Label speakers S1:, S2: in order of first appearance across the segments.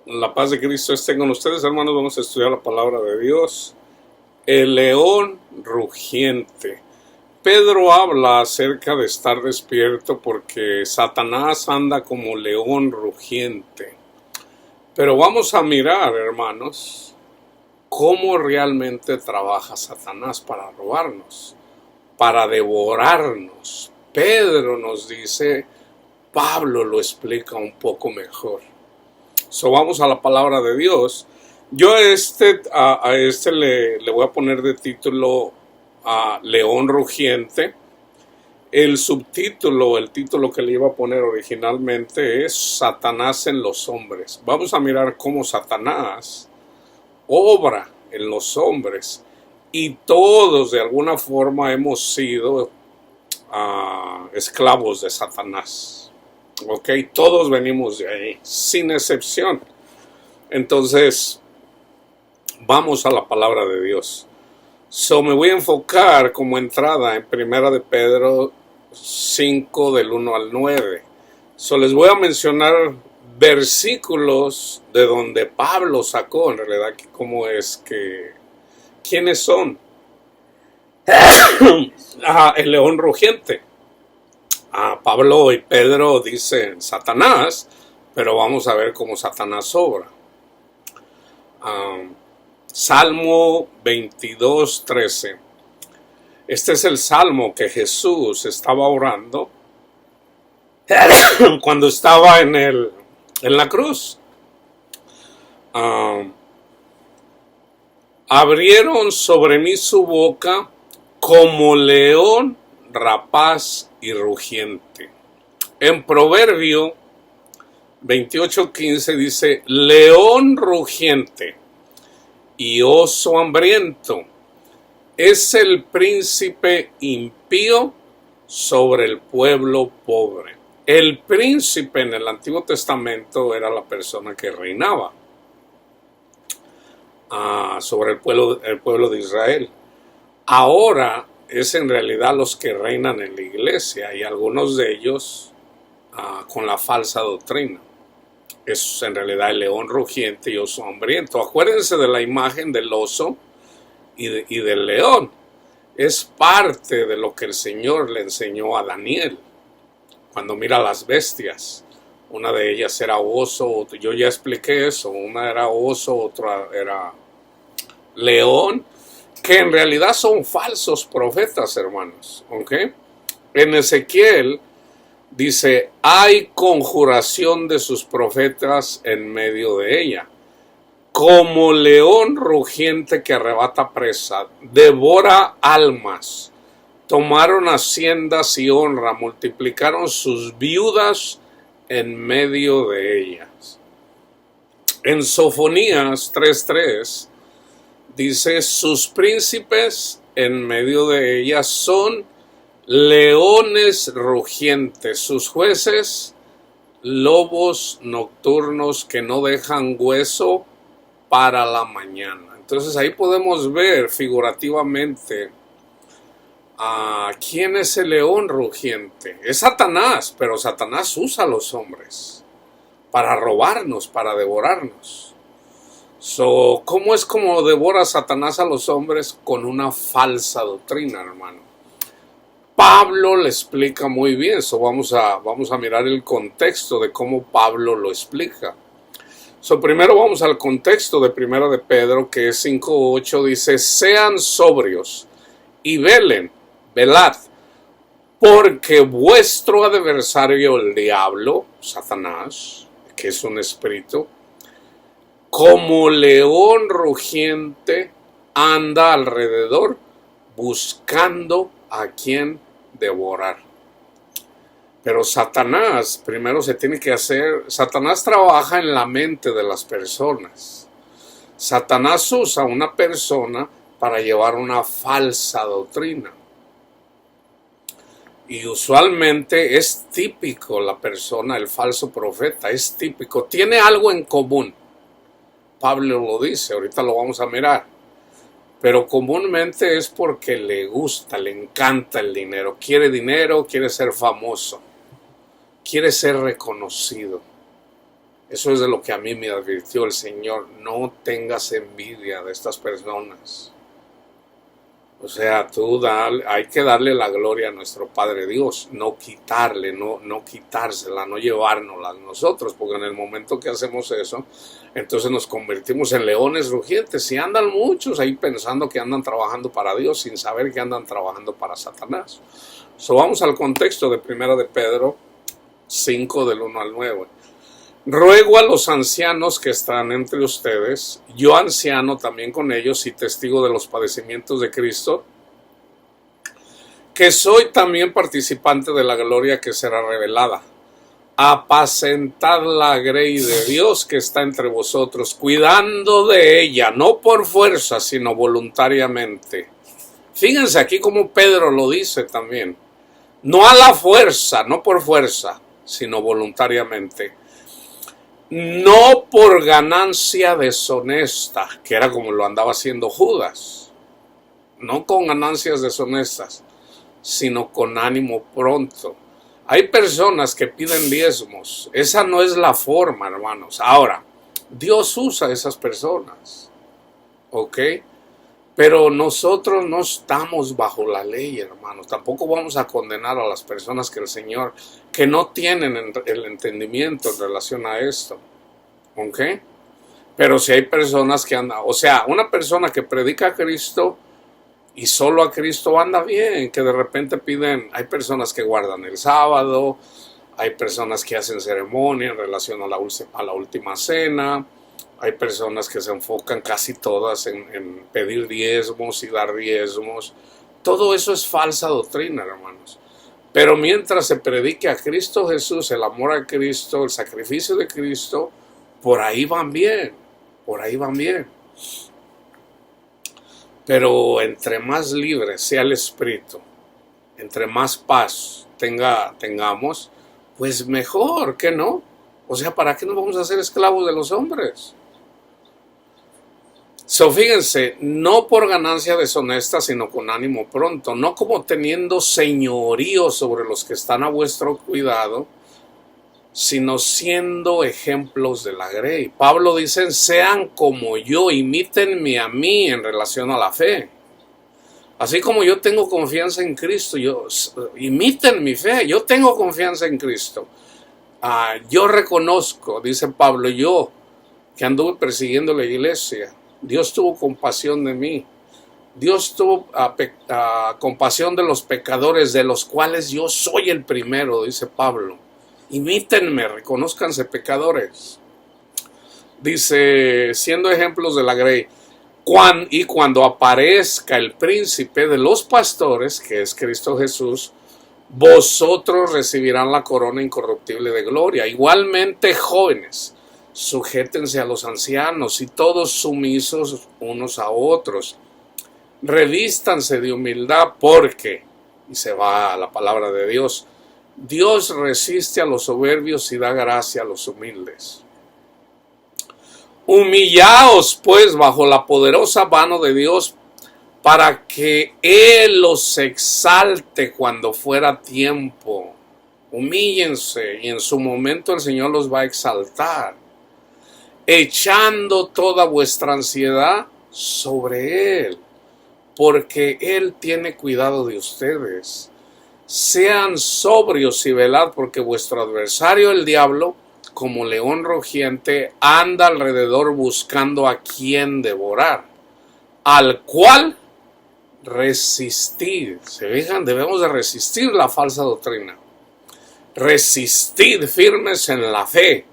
S1: La paz de Cristo esté con ustedes, hermanos. Vamos a estudiar la palabra de Dios. El león rugiente. Pedro habla acerca de estar despierto porque Satanás anda como león rugiente. Pero vamos a mirar, hermanos, cómo realmente trabaja Satanás para robarnos, para devorarnos. Pedro nos dice, Pablo lo explica un poco mejor. Vamos a la palabra de Dios. Yo a este le voy a poner de título León Rugiente. El subtítulo, el título que le iba a poner originalmente es Satanás en los hombres. Vamos a mirar cómo Satanás obra en los hombres y todos de alguna forma hemos sido esclavos de Satanás. Ok, todos venimos de ahí, sin excepción. Entonces, vamos a la palabra de Dios. Me voy a enfocar como entrada en Primera de Pedro 5 del 1 al 9. Les voy a mencionar versículos de donde Pablo sacó en realidad cómo es que, quiénes son el león rugiente. Pablo y Pedro dicen Satanás, pero vamos a ver cómo Satanás obra. Salmo 22:13. Este es el salmo que Jesús estaba orando cuando estaba en la cruz. Abrieron sobre mí su boca como león rapaz y rugiente. En Proverbio 28:15 dice, león rugiente y oso hambriento es el príncipe impío sobre el pueblo pobre. El príncipe en el Antiguo Testamento era la persona que reinaba sobre el pueblo de Israel. Ahora es en realidad los que reinan en la iglesia y algunos de ellos con la falsa doctrina. Es en realidad el león rugiente y oso hambriento. Acuérdense de la imagen del oso y del león. Es parte de lo que el Señor le enseñó a Daniel cuando mira las bestias. Una de ellas era oso, yo ya expliqué eso. Una era oso, otra era león, que en realidad son falsos profetas, hermanos. ¿Ok? En Ezequiel dice, hay conjuración de sus profetas en medio de ella. Como león rugiente que arrebata presa, devora almas. Tomaron haciendas y honra, multiplicaron sus viudas en medio de ellas. En Sofonías 3:3 dice, sus príncipes en medio de ellas son leones rugientes, sus jueces lobos nocturnos que no dejan hueso para la mañana. Entonces ahí podemos ver figurativamente quién es el león rugiente. Es Satanás, pero Satanás usa a los hombres para robarnos, para devorarnos. ¿Cómo es como devora Satanás a los hombres? Con una falsa doctrina, hermano. Pablo le explica muy bien. Vamos a mirar el contexto de cómo Pablo lo explica. Primero vamos al contexto de Primera de Pedro, que es 5:8, dice, sean sobrios y velad, porque vuestro adversario el diablo, Satanás, que es un espíritu, como león rugiente anda alrededor buscando a quien devorar. Pero Satanás, primero Satanás trabaja en la mente de las personas. Satanás usa a una persona para llevar una falsa doctrina. Y usualmente es típico la persona, el falso profeta, es típico, tiene algo en común. Pablo lo dice, ahorita lo vamos a mirar. Pero comúnmente es porque le gusta, le encanta el dinero, quiere ser famoso, quiere ser reconocido. Eso es de lo que a mí me advirtió el Señor. No tengas envidia de estas personas. O sea, hay que darle la gloria a nuestro Padre Dios, no quitarle, no quitársela, no llevárnosla nosotros, porque en el momento que hacemos eso, entonces nos convertimos en leones rugientes y andan muchos ahí pensando que andan trabajando para Dios sin saber que andan trabajando para Satanás. Vamos al contexto de 1 de Pedro 5 del 1 al 9. Ruego a los ancianos que están entre ustedes, yo anciano también con ellos y testigo de los padecimientos de Cristo, que soy también participante de la gloria que será revelada. Apacentad la grey de Dios que está entre vosotros, cuidando de ella, no por fuerza, sino voluntariamente. Fíjense aquí como Pedro lo dice también. No a la fuerza, no por fuerza, sino voluntariamente. No por ganancia deshonesta, que era como lo andaba haciendo Judas. No con ganancias deshonestas, sino con ánimo pronto. Hay personas que piden diezmos. Esa no es la forma, hermanos. Ahora, Dios usa a esas personas. ¿Ok? Pero nosotros no estamos bajo la ley, hermanos. Tampoco vamos a condenar a las personas que el Señor, que no tienen el entendimiento en relación a esto. ¿Ok? Pero si hay personas que andan, o sea, una persona que predica a Cristo y solo a Cristo anda bien, que de repente piden, hay personas que guardan el sábado, hay personas que hacen ceremonia en relación a la última cena, hay personas que se enfocan casi todas en pedir diezmos y dar diezmos. Todo eso es falsa doctrina, hermanos. Pero mientras se predique a Cristo Jesús, el amor a Cristo, el sacrificio de Cristo, por ahí van bien, por ahí van bien. Pero entre más libre sea el espíritu, entre más paz tengamos, pues mejor, ¿qué no? O sea, ¿para qué nos vamos a hacer esclavos de los hombres? Fíjense, no por ganancia deshonesta, sino con ánimo pronto, no como teniendo señorío sobre los que están a vuestro cuidado, sino siendo ejemplos de la grey. Pablo dice, sean como yo, imítenme a mí en relación a la fe. Así como yo tengo confianza en Cristo, imiten mi fe, yo tengo confianza en Cristo. Yo reconozco, dice Pablo, yo que anduve persiguiendo la iglesia, Dios tuvo compasión de mí. Dios tuvo compasión de los pecadores, de los cuales yo soy el primero, dice Pablo. Imítenme, reconózcanse pecadores. Dice, siendo ejemplos de la grey. Y cuando aparezca el príncipe de los pastores, que es Cristo Jesús, vosotros recibirán la corona incorruptible de gloria. Igualmente, jóvenes, sujétense a los ancianos y todos sumisos unos a otros. Revístanse de humildad porque, y se va a la palabra de Dios, Dios resiste a los soberbios y da gracia a los humildes. Humillaos pues bajo la poderosa mano de Dios para que Él los exalte cuando fuera tiempo. Humíllense y en su momento el Señor los va a exaltar, echando toda vuestra ansiedad sobre Él, porque Él tiene cuidado de ustedes. Sean sobrios y velad, porque vuestro adversario el diablo, como león rugiente, anda alrededor buscando a quien devorar, al cual resistid. Se fijan, debemos de resistir la falsa doctrina. Resistid firmes en la fe,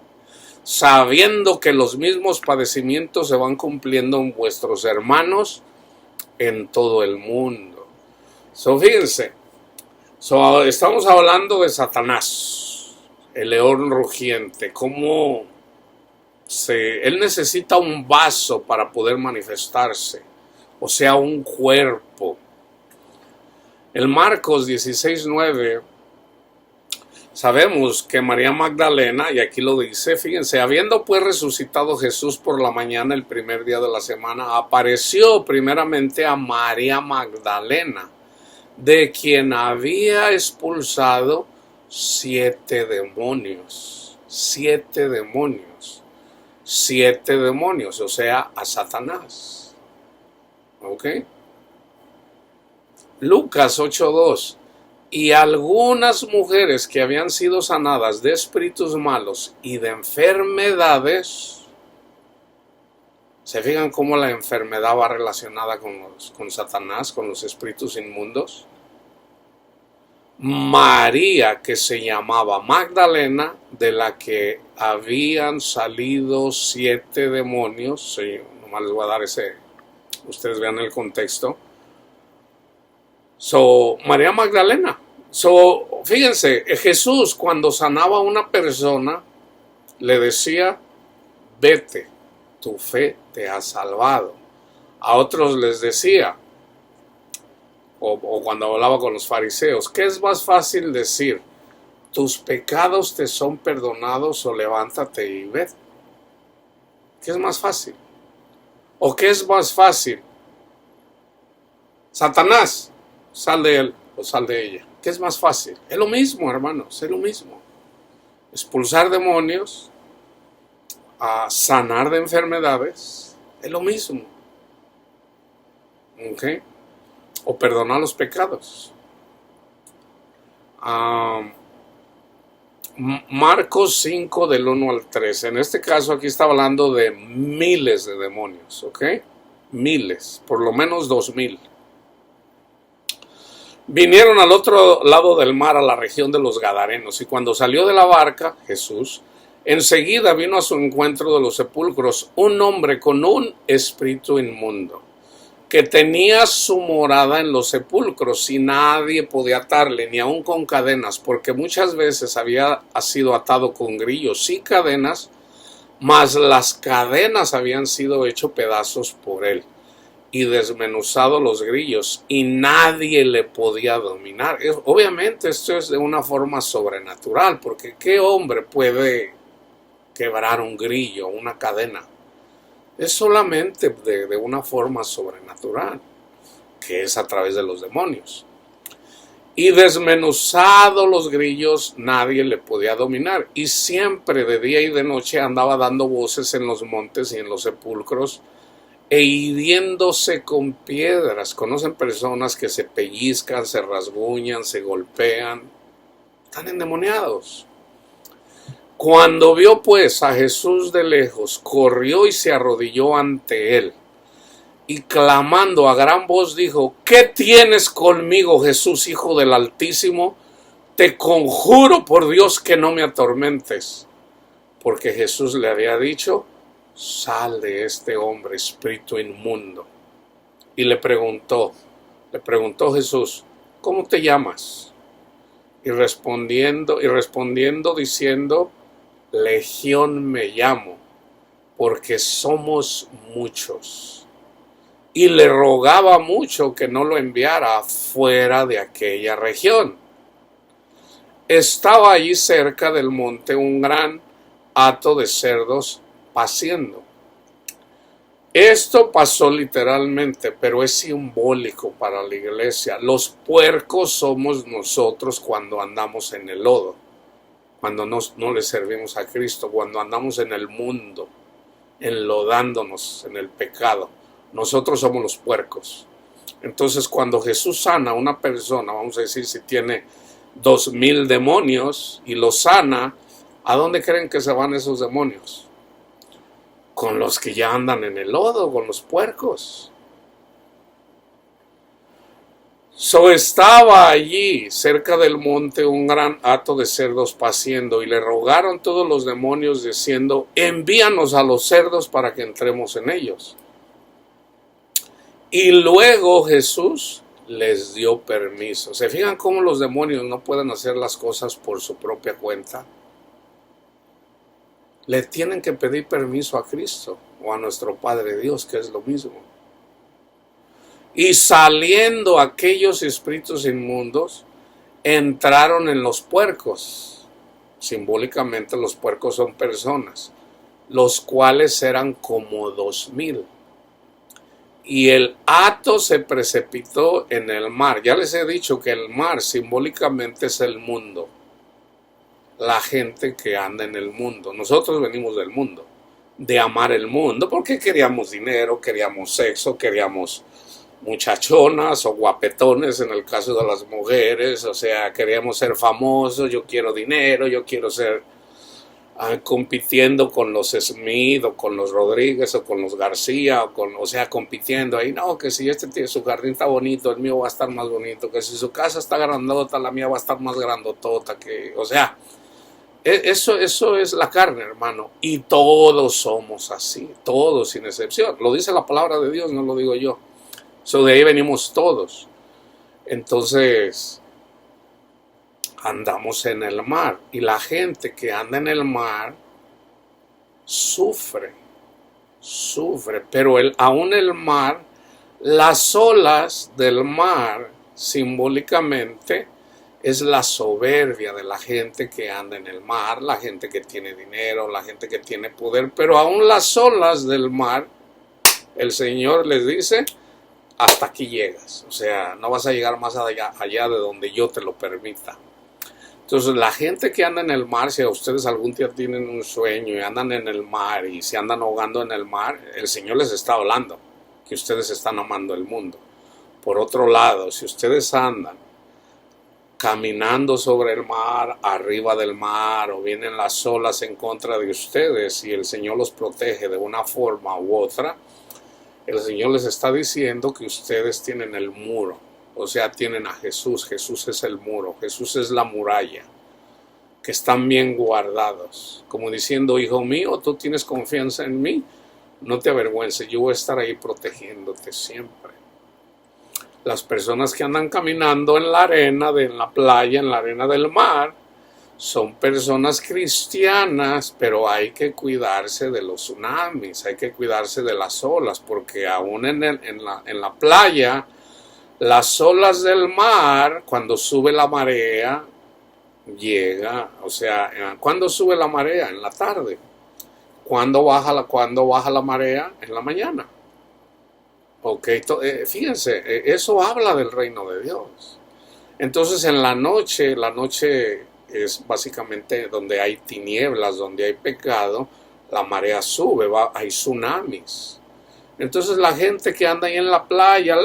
S1: sabiendo que los mismos padecimientos se van cumpliendo en vuestros hermanos en todo el mundo. Fíjense, estamos hablando de Satanás, el león rugiente, cómo él necesita un vaso para poder manifestarse, o sea, un cuerpo. En Marcos 16:9 sabemos que María Magdalena, y aquí lo dice, fíjense, habiendo pues resucitado Jesús por la mañana el primer día de la semana, apareció primeramente a María Magdalena, de quien había expulsado 7 demonios. 7 demonios. 7 demonios, o sea, a Satanás. ¿Ok? Lucas 8:2. Y algunas mujeres que habían sido sanadas de espíritus malos y de enfermedades, ¿se fijan cómo la enfermedad va relacionada con Satanás, con los espíritus inmundos? María, que se llamaba Magdalena, de la que habían salido 7 demonios, sí, nomás les voy a dar ustedes vean el contexto. María Magdalena. Fíjense, Jesús cuando sanaba a una persona, le decía, vete, tu fe te ha salvado. A otros les decía, o cuando hablaba con los fariseos, ¿qué es más fácil decir? ¿Tus pecados te son perdonados o levántate y vete? ¿Qué es más fácil? ¿O qué es más fácil? Satanás, sal de él o sal de ella. ¿Qué es más fácil? Es lo mismo, hermanos, es lo mismo. Expulsar demonios, a sanar de enfermedades, es lo mismo. ¿Ok? O perdonar los pecados. Marcos 5 del 1 al 3. En este caso aquí está hablando de miles de demonios, ¿ok? Miles, por lo menos 2000. Vinieron al otro lado del mar, a la región de los Gadarenos, y cuando salió de la barca, Jesús, enseguida vino a su encuentro de los sepulcros un hombre con un espíritu inmundo, que tenía su morada en los sepulcros y nadie podía atarle, ni aun con cadenas, porque muchas veces había sido atado con grillos y cadenas, mas las cadenas habían sido hecho pedazos por él y desmenuzado los grillos y nadie le podía dominar. Obviamente esto es de una forma sobrenatural, porque ¿qué hombre puede quebrar un grillo, una cadena? Es solamente de una forma sobrenatural, que es a través de los demonios. Y desmenuzado los grillos, nadie le podía dominar. Y siempre de día y de noche andaba dando voces en los montes y en los sepulcros, e hiriéndose con piedras. Conocen personas que se pellizcan, se rasguñan, se golpean. Están endemoniados. Cuando vio pues a Jesús de lejos, corrió y se arrodilló ante él, y clamando a gran voz dijo, ¿qué tienes conmigo, Jesús, Hijo del Altísimo? Te conjuro por Dios que no me atormentes. Porque Jesús le había dicho, sal de este hombre, espíritu inmundo. Y le preguntó Jesús, ¿cómo te llamas? Y respondiendo diciendo, Legión me llamo, porque somos muchos. Y le rogaba mucho que no lo enviara fuera de aquella región. Estaba allí cerca del monte un gran hato de cerdos paciendo. Esto pasó literalmente, pero es simbólico para la iglesia. Los puercos somos nosotros cuando andamos en el lodo, cuando no le servimos a Cristo, cuando andamos en el mundo, enlodándonos en el pecado. Nosotros somos los puercos. Entonces, cuando Jesús sana a una persona, vamos a decir, si tiene 2000 demonios y los sana, ¿a dónde creen que se van esos demonios? Con los que ya andan en el lodo, con los puercos. Estaba allí, cerca del monte, un gran hato de cerdos paciendo, y le rogaron todos los demonios, diciendo, envíanos a los cerdos para que entremos en ellos. Y luego Jesús les dio permiso. ¿Se fijan cómo los demonios no pueden hacer las cosas por su propia cuenta? Le tienen que pedir permiso a Cristo o a nuestro Padre Dios, que es lo mismo. Y saliendo aquellos espíritus inmundos, entraron en los puercos. Simbólicamente los puercos son personas, los cuales eran como 2000. Y el hato se precipitó en el mar. Ya les he dicho que el mar simbólicamente es el mundo. La gente que anda en el mundo. Nosotros venimos del mundo, de amar el mundo, porque queríamos dinero, queríamos sexo, queríamos muchachonas o guapetones en el caso de las mujeres, o sea, queríamos ser famosos, yo quiero dinero, yo quiero ser compitiendo con los Smith o con los Rodríguez o con los García, o sea, compitiendo ahí, no, que si este tiene su jardín está bonito, el mío va a estar más bonito, que si su casa está grandota, la mía va a estar más grandotota, que, o sea, eso es la carne, hermano, y todos somos así, todos sin excepción, lo dice la palabra de Dios, no lo digo yo, de ahí venimos todos. Entonces andamos en el mar, y la gente que anda en el mar sufre, pero aún el mar, las olas del mar simbólicamente es la soberbia de la gente que anda en el mar, la gente que tiene dinero, la gente que tiene poder, pero aún las olas del mar, el Señor les dice, hasta aquí llegas, o sea, no vas a llegar más allá de donde yo te lo permita. Entonces, la gente que anda en el mar, si a ustedes algún día tienen un sueño y andan en el mar y se andan ahogando en el mar, el Señor les está hablando que ustedes están amando el mundo. Por otro lado, si ustedes andan caminando sobre el mar, arriba del mar, o vienen las olas en contra de ustedes y el Señor los protege de una forma u otra, el Señor les está diciendo que ustedes tienen el muro. O sea, tienen a Jesús. Jesús es el muro. Jesús es la muralla. Que están bien guardados. Como diciendo, hijo mío, tú tienes confianza en mí. No te avergüences. Yo voy a estar ahí protegiéndote siempre. Las personas que andan caminando en la arena, en la playa, en la arena del mar, son personas cristianas, pero hay que cuidarse de los tsunamis. Hay que cuidarse de las olas. Porque aún en la playa, las olas del mar, cuando sube la marea, llega, o sea, ¿cuándo sube la marea? En la tarde. ¿Cuándo baja la marea? En la mañana. Ok, fíjense, eso habla del reino de Dios. Entonces en la noche es básicamente donde hay tinieblas, donde hay pecado, la marea sube, hay tsunamis. Entonces la gente que anda ahí en la playa,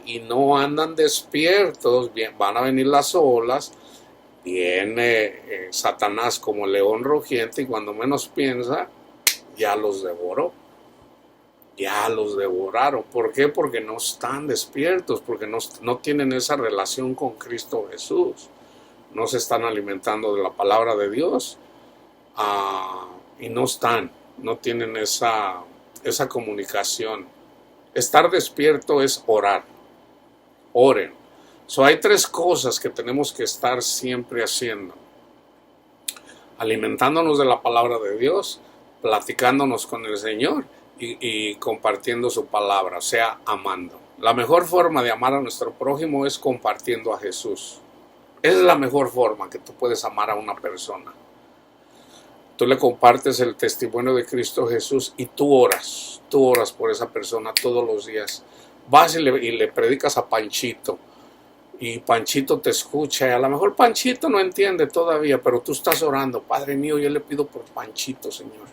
S1: y no andan despiertos, bien, van a venir las olas, viene Satanás como león rugiente y cuando menos piensa, ya los devoró. Ya los devoraron. ¿Por qué? Porque no están despiertos, porque no tienen esa relación con Cristo Jesús. No se están alimentando de la palabra de Dios y no tienen esa comunicación. Estar despierto es orar. Oren. Hay 3 cosas que tenemos que estar siempre haciendo. Alimentándonos de la palabra de Dios, platicándonos con el Señor y compartiendo su palabra, o sea, amando. La mejor forma de amar a nuestro prójimo es compartiendo a Jesús. Esa es la mejor forma que tú puedes amar a una persona. Tú le compartes el testimonio de Cristo Jesús y tú oras por esa persona todos los días. Vas y le predicas a Panchito y Panchito te escucha y a lo mejor Panchito no entiende todavía, pero tú estás orando. Padre mío, yo le pido por Panchito, Señor.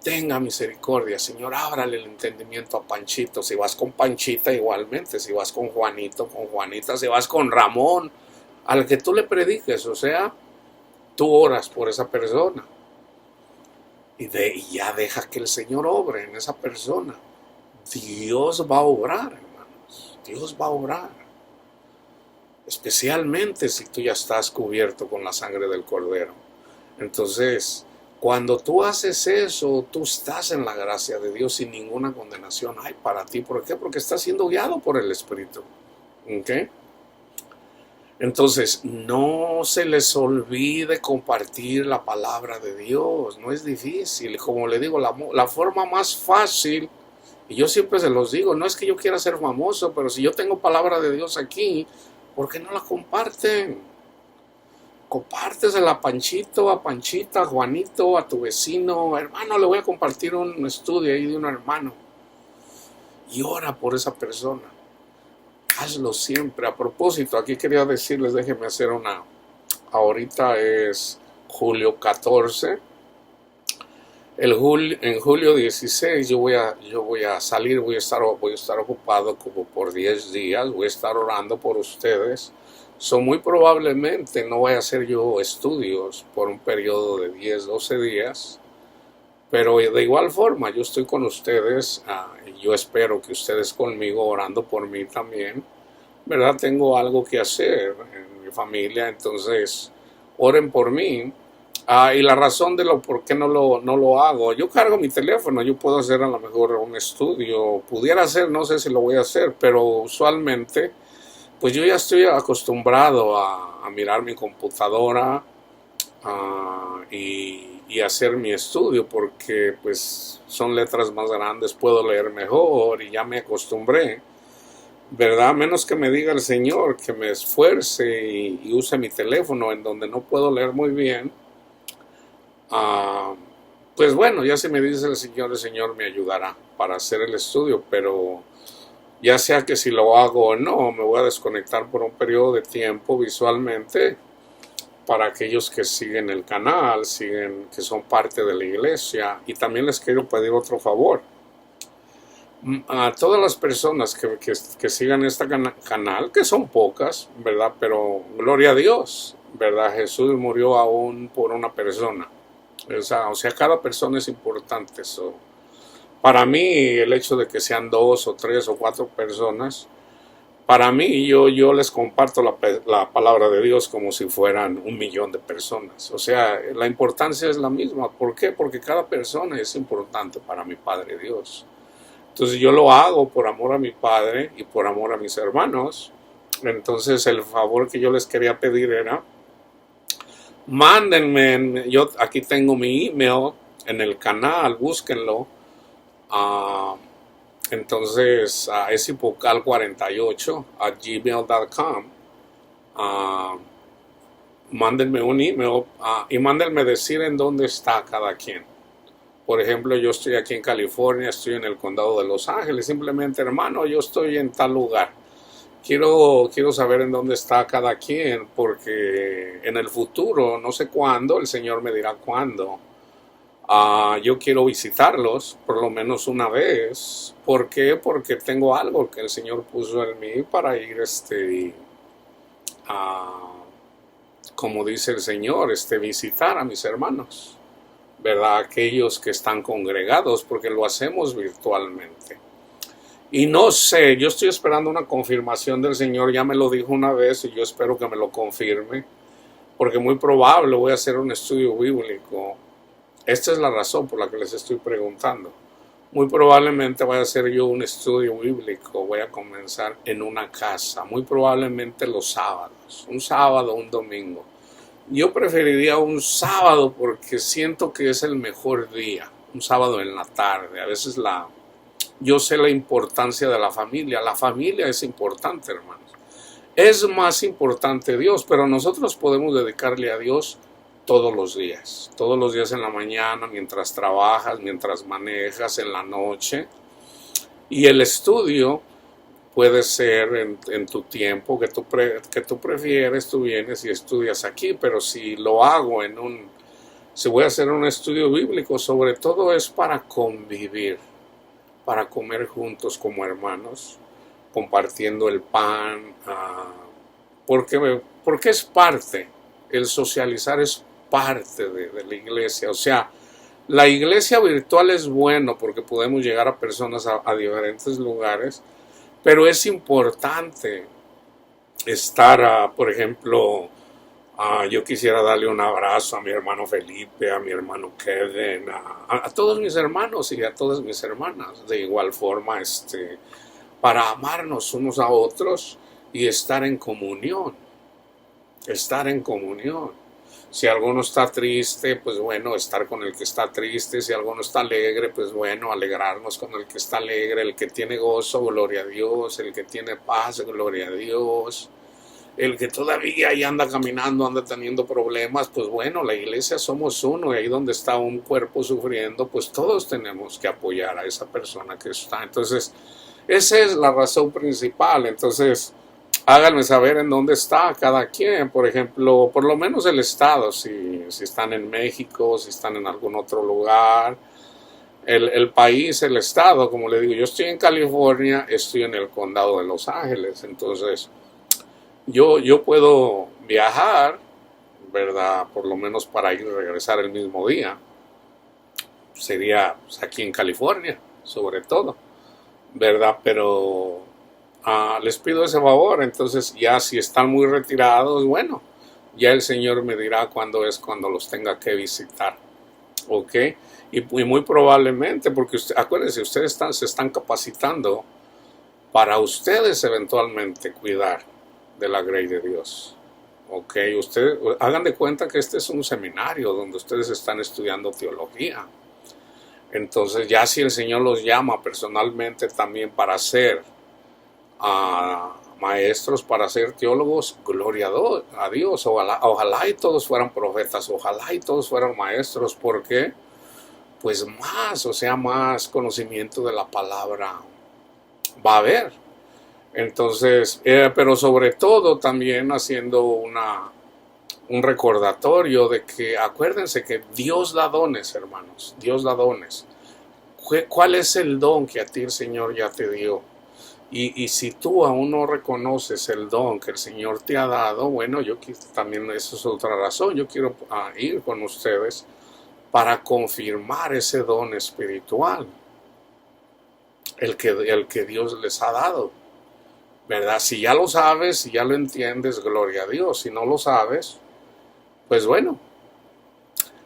S1: Tenga misericordia, Señor, ábrale el entendimiento a Panchito. Si vas con Panchita igualmente, si vas con Juanito, con Juanita, si vas con Ramón, al que tú le prediques, o sea, tú oras por esa persona. Y ya deja que el Señor obre en esa persona. Dios va a obrar, hermanos. Dios va a obrar. Especialmente si tú ya estás cubierto con la sangre del Cordero. Entonces, cuando tú haces eso, tú estás en la gracia de Dios sin ninguna condenación hay para ti. ¿Por qué? Porque estás siendo guiado por el Espíritu. ¿Ok? Entonces, no se les olvide compartir la palabra de Dios. No es difícil. Como le digo, la forma más fácil, y yo siempre se los digo, no es que yo quiera ser famoso, pero si yo tengo palabra de Dios aquí, ¿por qué no la comparten? Compártesela a Panchito, a Panchita, a Juanito, a tu vecino. Hermano, le voy a compartir un estudio ahí de un hermano. Y ora por esa persona. Hazlo siempre. A propósito, aquí quería decirles, déjenme hacer ahorita es julio 14. En julio 16 yo voy a salir, voy a estar ocupado como por 10 días, voy a estar orando por ustedes. Muy probablemente no voy a hacer yo estudios por un periodo de 10 12 días, pero de igual forma yo estoy con ustedes, y yo espero que ustedes conmigo orando por mí también, ¿verdad? Tengo algo que hacer en mi familia, entonces oren por mí. Y la razón de lo por qué no lo hago, yo cargo mi teléfono, yo puedo hacer a lo mejor un estudio, pudiera hacer, no sé si lo voy a hacer, pero usualmente, pues yo ya estoy acostumbrado a mirar mi computadora, y hacer mi estudio, porque pues son letras más grandes, puedo leer mejor y ya me acostumbré, ¿verdad? A menos que me diga el Señor que me esfuerce y use mi teléfono en donde no puedo leer muy bien. Ah, pues bueno, ya si me dice el Señor me ayudará para hacer el estudio, pero ya sea que si lo hago o no, me voy a desconectar por un periodo de tiempo visualmente para aquellos que siguen el canal, que son parte de la iglesia. Y también les quiero pedir otro favor. A todas las personas que sigan este canal, que son pocas, ¿verdad? Pero gloria a Dios, ¿verdad? Jesús murió aún por una persona. O sea, cada persona es importante. Para mí, el hecho de que sean 2 o 3 o 4 personas, para mí, yo les comparto la palabra de Dios como si fueran 1 millón de personas. O sea, la importancia es la misma. ¿Por qué? Porque cada persona es importante para mi Padre Dios. Entonces yo lo hago por amor a mi Padre y por amor a mis hermanos. Entonces el favor que yo les quería pedir era, mándenme, yo aquí tengo mi email en el canal, búsquenlo. Uh, entonces es hipocal48@gmail.com. Mándenme un email, y mándenme decir en dónde está cada quien. Por ejemplo, yo estoy aquí en California, estoy en el condado de Los Ángeles. Simplemente, hermano, yo estoy en tal lugar. Quiero saber en dónde está cada quien, porque en el futuro, no sé cuándo, el Señor me dirá cuándo. Yo quiero visitarlos por lo menos una vez. ¿Por qué? Porque tengo algo que el Señor puso en mí para ir, como dice el Señor, visitar a mis hermanos, ¿verdad? Aquellos que están congregados, porque lo hacemos virtualmente. Y no sé, yo estoy esperando una confirmación del Señor, ya me lo dijo una vez y yo espero que me lo confirme, porque muy probable voy a hacer un estudio bíblico. Esta es la razón por la que les estoy preguntando. Muy probablemente voy a hacer yo un estudio bíblico, voy a comenzar en una casa, muy probablemente los sábados, un sábado, un domingo. Yo preferiría un sábado porque siento que es el mejor día, un sábado en la tarde. A veces yo sé la importancia de la familia es importante, hermanos. Es más importante Dios, pero nosotros podemos dedicarle a Dios todos los días en la mañana, mientras trabajas, mientras manejas, en la noche. Y el estudio puede ser en tu tiempo que tú prefieres, tú vienes y estudias aquí, pero si lo hago si voy a hacer un estudio bíblico, sobre todo es para convivir, para comer juntos como hermanos, compartiendo el pan, porque es parte, el socializar es parte de la iglesia. O sea, la iglesia virtual es bueno porque podemos llegar a personas a diferentes lugares, pero es importante estar, por ejemplo, yo quisiera darle un abrazo a mi hermano Felipe, a mi hermano Kevin, a todos mis hermanos y a todas mis hermanas, de igual forma, para amarnos unos a otros y estar en comunión, Si alguno está triste, pues bueno, estar con el que está triste. Si alguno está alegre, pues bueno, alegrarnos con el que está alegre. El que tiene gozo, gloria a Dios. El que tiene paz, gloria a Dios. El que todavía ahí anda caminando, anda teniendo problemas, pues bueno, la iglesia somos uno, y ahí donde está un cuerpo sufriendo, pues todos tenemos que apoyar a esa persona que está. Entonces, esa es la razón principal. Entonces, Háganme saber en dónde está cada quien, por ejemplo, por lo menos el estado, si están en México, si están en algún otro lugar, el país, el estado, como le digo, yo estoy en California, estoy en el condado de Los Ángeles, entonces yo puedo viajar, ¿verdad? Por lo menos para ir y regresar el mismo día, sería pues, aquí en California, sobre todo, ¿verdad? Pero les pido ese favor, entonces ya si están muy retirados, bueno, ya el Señor me dirá cuándo es cuando los tenga que visitar, ¿ok? Y muy probablemente, porque acuérdense, ustedes se están capacitando para ustedes eventualmente cuidar de la grey de Dios, ¿ok? Ustedes hagan de cuenta que este es un seminario donde ustedes están estudiando teología. Entonces ya si el Señor los llama personalmente también para ser maestros, para ser teólogos, gloria a Dios. Ojalá y todos fueran profetas, ojalá y todos fueran maestros, porque pues más, o sea, más conocimiento de la palabra va a haber. Entonces, pero sobre todo también haciendo un recordatorio de que acuérdense que Dios da dones, hermanos, Dios da dones. ¿Cuál es el don que a ti el Señor ya te dio? Y si tú aún no reconoces el don que el Señor te ha dado, bueno, también eso es otra razón. Yo quiero ir con ustedes para confirmar ese don espiritual, el que Dios les ha dado, ¿verdad? Si ya lo sabes, si ya lo entiendes, gloria a Dios. Si no lo sabes, pues bueno,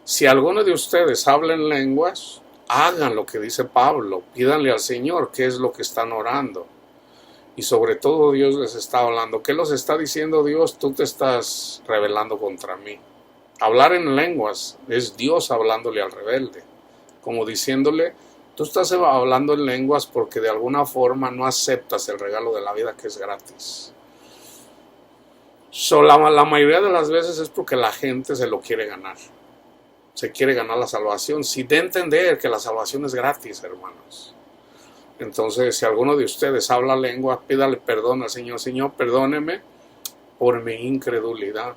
S1: si alguno de ustedes habla en lenguas, hagan lo que dice Pablo, pídanle al Señor qué es lo que están orando. Y sobre todo Dios les está hablando. ¿Qué los está diciendo Dios? Tú te estás rebelando contra mí. Hablar en lenguas es Dios hablándole al rebelde, como diciéndole, tú estás hablando en lenguas porque de alguna forma no aceptas el regalo de la vida que es gratis. La mayoría de las veces es porque la gente se lo quiere ganar. Se quiere ganar la salvación, sin entender que la salvación es gratis, hermanos. Entonces, si alguno de ustedes habla lengua, pídale perdón al Señor. Señor, perdóneme por mi incredulidad.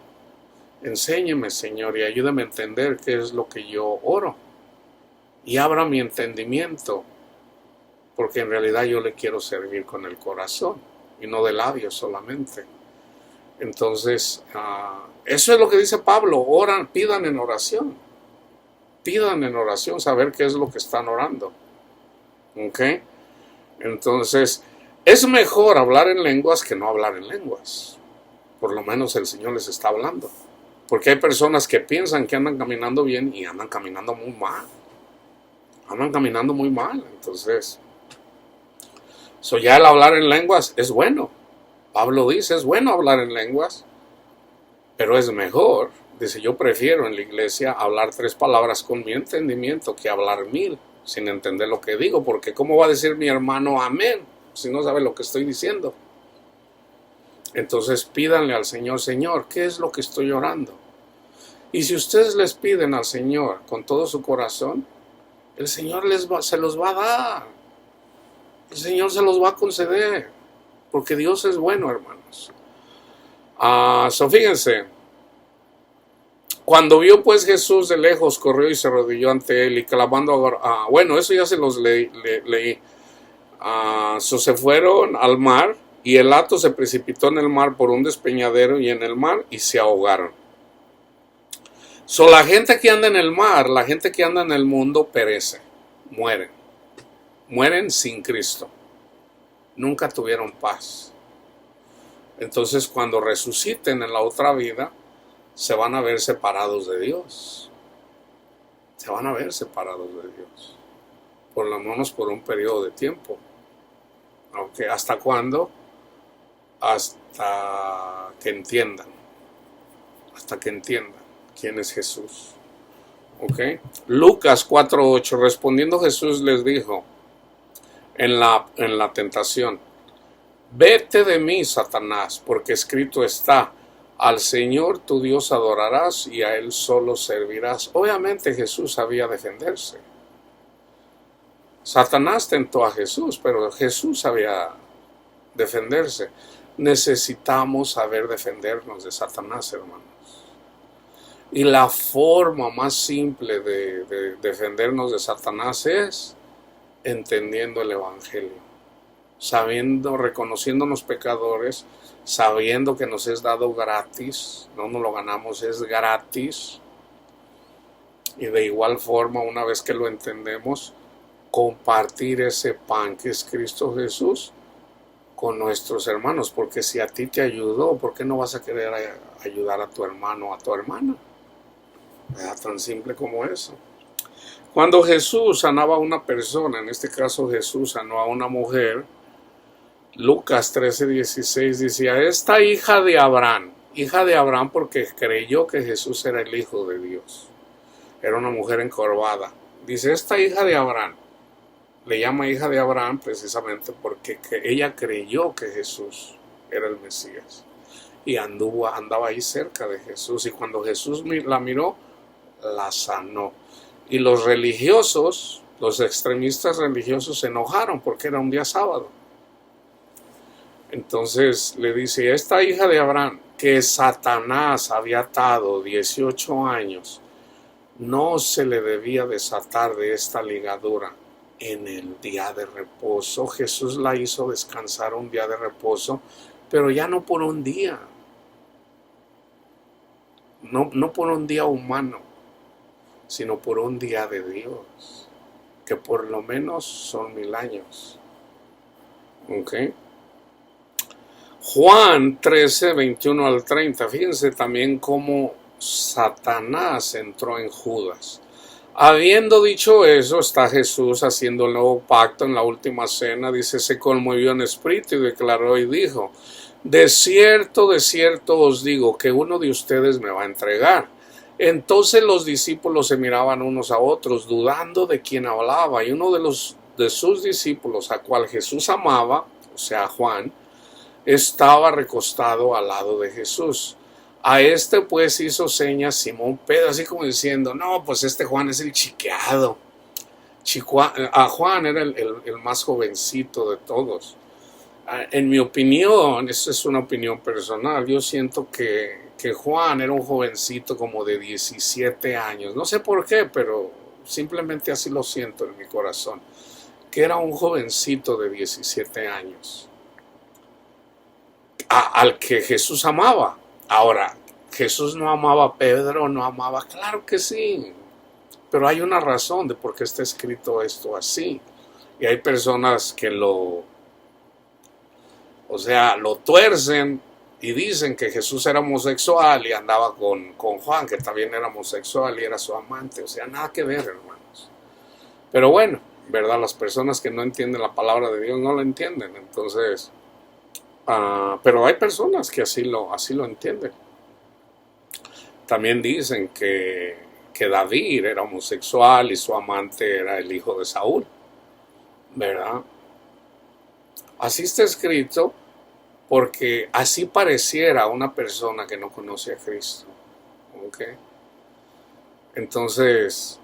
S1: Enséñeme, Señor, y ayúdame a entender qué es lo que yo oro. Y abra mi entendimiento, porque en realidad yo le quiero servir con el corazón y no de labios solamente. Entonces, eso es lo que dice Pablo. Oran, pidan en oración. Pidan en oración saber qué es lo que están orando. ¿Ok? Entonces, es mejor hablar en lenguas que no hablar en lenguas. Por lo menos el Señor les está hablando. Porque hay personas que piensan que andan caminando bien y andan caminando muy mal. Andan caminando muy mal. Entonces, ya el hablar en lenguas es bueno. Pablo dice, es bueno hablar en lenguas, pero es mejor. Dice, yo prefiero en la iglesia hablar 3 palabras con mi entendimiento que hablar 1000 sin entender lo que digo, porque ¿cómo va a decir mi hermano amén si no sabe lo que estoy diciendo? Entonces pídanle al Señor, Señor, ¿qué es lo que estoy orando? Y si ustedes les piden al Señor con todo su corazón, el Señor se los va a dar. El Señor se los va a conceder, porque Dios es bueno, hermanos. Fíjense, cuando vio pues Jesús de lejos, corrió y se arrodilló ante él y clamando, bueno, eso ya se los leí. Se fueron al mar y el hato se precipitó en el mar por un despeñadero y en el mar y se ahogaron. La gente que anda en el mar, la gente que anda en el mundo perece, mueren sin Cristo, nunca tuvieron paz. Entonces cuando resuciten en la otra vida, se van a ver separados de Dios. Se van a ver separados de Dios. Por lo menos por un periodo de tiempo. Aunque ¿hasta cuándo? Hasta que entiendan. Hasta que entiendan quién es Jesús. ¿Ok? Lucas 4:8. Respondiendo Jesús les dijo en la tentación: vete de mí, Satanás, porque escrito está, al Señor tu Dios adorarás y a Él solo servirás. Obviamente Jesús sabía defenderse. Satanás tentó a Jesús, pero Jesús sabía defenderse. necesitamos saber defendernos de Satanás, hermanos. Y la forma más simple de defendernos de Satanás es entendiendo el Evangelio, sabiendo, reconociéndonos pecadores, sabiendo que nos es dado gratis, no nos lo ganamos, es gratis. Y de igual forma, una vez que lo entendemos, compartir ese pan que es Cristo Jesús con nuestros hermanos, porque si a ti te ayudó, ¿por qué no vas a querer ayudar a tu hermano o a tu hermana? Es tan simple como eso. Cuando Jesús sanaba a una persona, en este caso Jesús sanó a una mujer, Lucas 13:16 decía, esta hija de Abraham porque creyó que Jesús era el Hijo de Dios. Era una mujer encorvada. Dice, esta hija de Abraham, le llama hija de Abraham precisamente porque ella creyó que Jesús era el Mesías. Y andaba ahí cerca de Jesús. Y cuando Jesús la miró, la sanó. Y los religiosos, los extremistas religiosos se enojaron porque era un día sábado. Entonces le dice, esta hija de Abraham, que Satanás había atado 18 años, no se le debía desatar de esta ligadura en el día de reposo. Jesús la hizo descansar un día de reposo, pero ya no por un día. No por un día humano, sino por un día de Dios, que por lo menos son 1000 años. ¿Ok? Juan 13, 21 al 30. Fíjense también cómo Satanás entró en Judas. Habiendo dicho eso, está Jesús haciendo el nuevo pacto en la última cena. Dice, se conmovió en espíritu y declaró y dijo, de cierto os digo que uno de ustedes me va a entregar. Entonces los discípulos se miraban unos a otros, dudando de quién hablaba. Y uno de sus discípulos, a cual Jesús amaba, o sea, Juan, estaba recostado al lado de Jesús. A este pues hizo señas Simón Pedro, así como diciendo, no, pues este Juan es el chiqueado. A Juan era el más jovencito de todos. En mi opinión, esto es una opinión personal, yo siento que Juan era un jovencito como de 17 años. No sé por qué, pero simplemente así lo siento en mi corazón. Que era un jovencito de 17 años. Al que Jesús amaba. Ahora, Jesús no amaba a Pedro, no amaba, claro que sí, pero hay una razón de por qué está escrito esto así. Y hay personas que lo tuercen y dicen que Jesús era homosexual y andaba con Juan, que también era homosexual y era su amante. O sea, nada que ver, hermanos. Pero bueno, ¿verdad? Las personas que no entienden la palabra de Dios no la entienden. Entonces, pero hay personas que así lo entienden. También dicen que David era homosexual y su amante era el hijo de Saúl, ¿verdad? Así está escrito porque así pareciera una persona que no conoce a Cristo. ¿Ok? Entonces,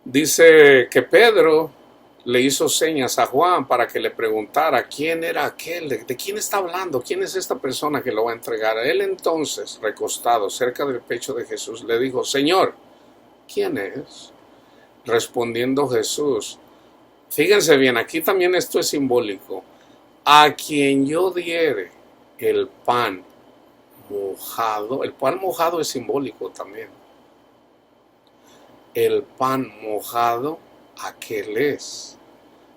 S1: dice que Pedro le hizo señas a Juan para que le preguntara quién era aquel, de quién está hablando, quién es esta persona que lo va a entregar. Él entonces, recostado cerca del pecho de Jesús, le dijo, Señor, ¿quién es? Respondiendo Jesús, fíjense bien, aquí también esto es simbólico, a quien yo diere el pan mojado, el pan mojado es simbólico también, el pan mojado, aquel es.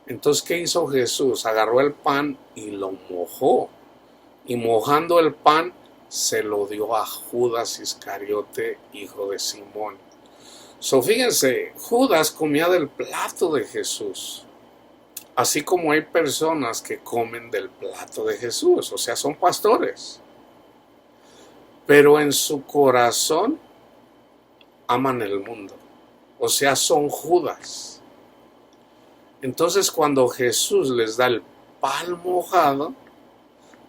S1: Entonces, ¿qué hizo Jesús? Agarró el pan y lo mojó. Y mojando el pan, se lo dio a Judas Iscariote, hijo de Simón. Fíjense, Judas comía del plato de Jesús. Así como hay personas que comen del plato de Jesús. O sea, son pastores. Pero en su corazón aman el mundo. O sea, son Judas. Entonces cuando Jesús les da el pan mojado,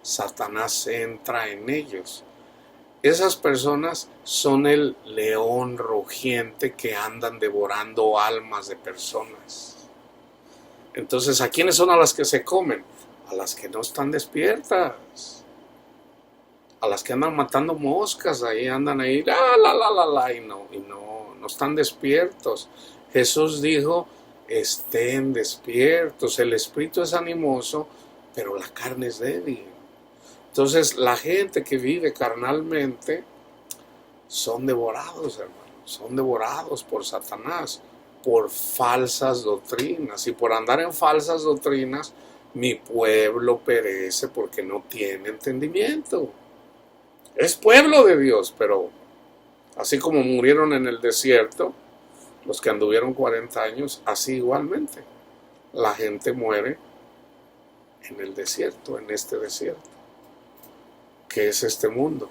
S1: Satanás entra en ellos. Esas personas son el león rugiente que andan devorando almas de personas. Entonces, ¿a quiénes son a las que se comen? a las que no están despiertas, a las que andan matando moscas, ahí andan ahí, y no están despiertos. Jesús dijo, estén despiertos, el espíritu es animoso, pero la carne es débil. Entonces la gente que vive carnalmente son devorados, hermanos, son devorados por Satanás, por falsas doctrinas, y por andar en falsas doctrinas, mi pueblo perece porque no tiene entendimiento. Es pueblo de Dios, pero así como murieron en el desierto, los que anduvieron 40 años, así igualmente la gente muere en el desierto, en este desierto, que es este mundo.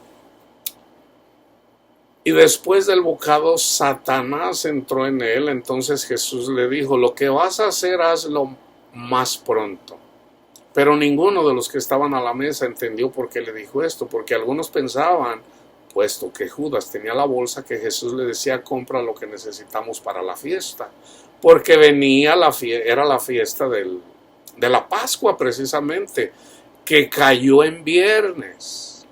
S1: Y después del bocado, Satanás entró en él. Entonces Jesús le dijo, lo que vas a hacer, hazlo más pronto. Pero ninguno de los que estaban a la mesa entendió por qué le dijo esto, porque algunos pensaban, puesto que Judas tenía la bolsa, que Jesús le decía, compra lo que necesitamos para la fiesta, porque venía era la fiesta de la Pascua precisamente, que cayó en viernes.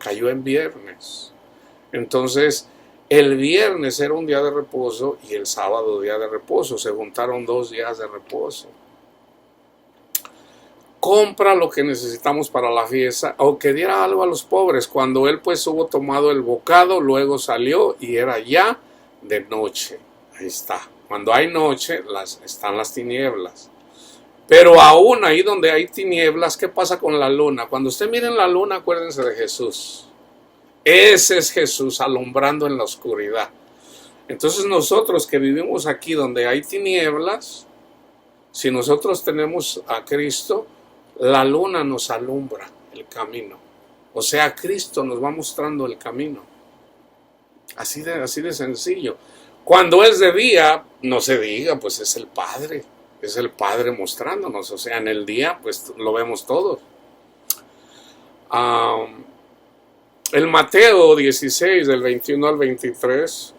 S1: Entonces, el viernes era un día de reposo y el sábado día de reposo, se juntaron 2 días de reposo. Compra lo que necesitamos para la fiesta, o que diera algo a los pobres. Cuando él pues hubo tomado el bocado, luego salió y era ya de noche. Ahí está. Cuando hay noche, están las tinieblas. Pero aún ahí donde hay tinieblas, ¿qué pasa con la luna? Cuando usted mire en la luna, acuérdense de Jesús. Ese es Jesús alumbrando en la oscuridad. Entonces nosotros que vivimos aquí donde hay tinieblas, si nosotros tenemos a Cristo, la luna nos alumbra el camino. O sea, Cristo nos va mostrando el camino. Así de sencillo. Cuando es de día, no se diga, pues es el Padre. Es el Padre mostrándonos. O sea, en el día, pues lo vemos todos. El Mateo 16, del 21 al 23,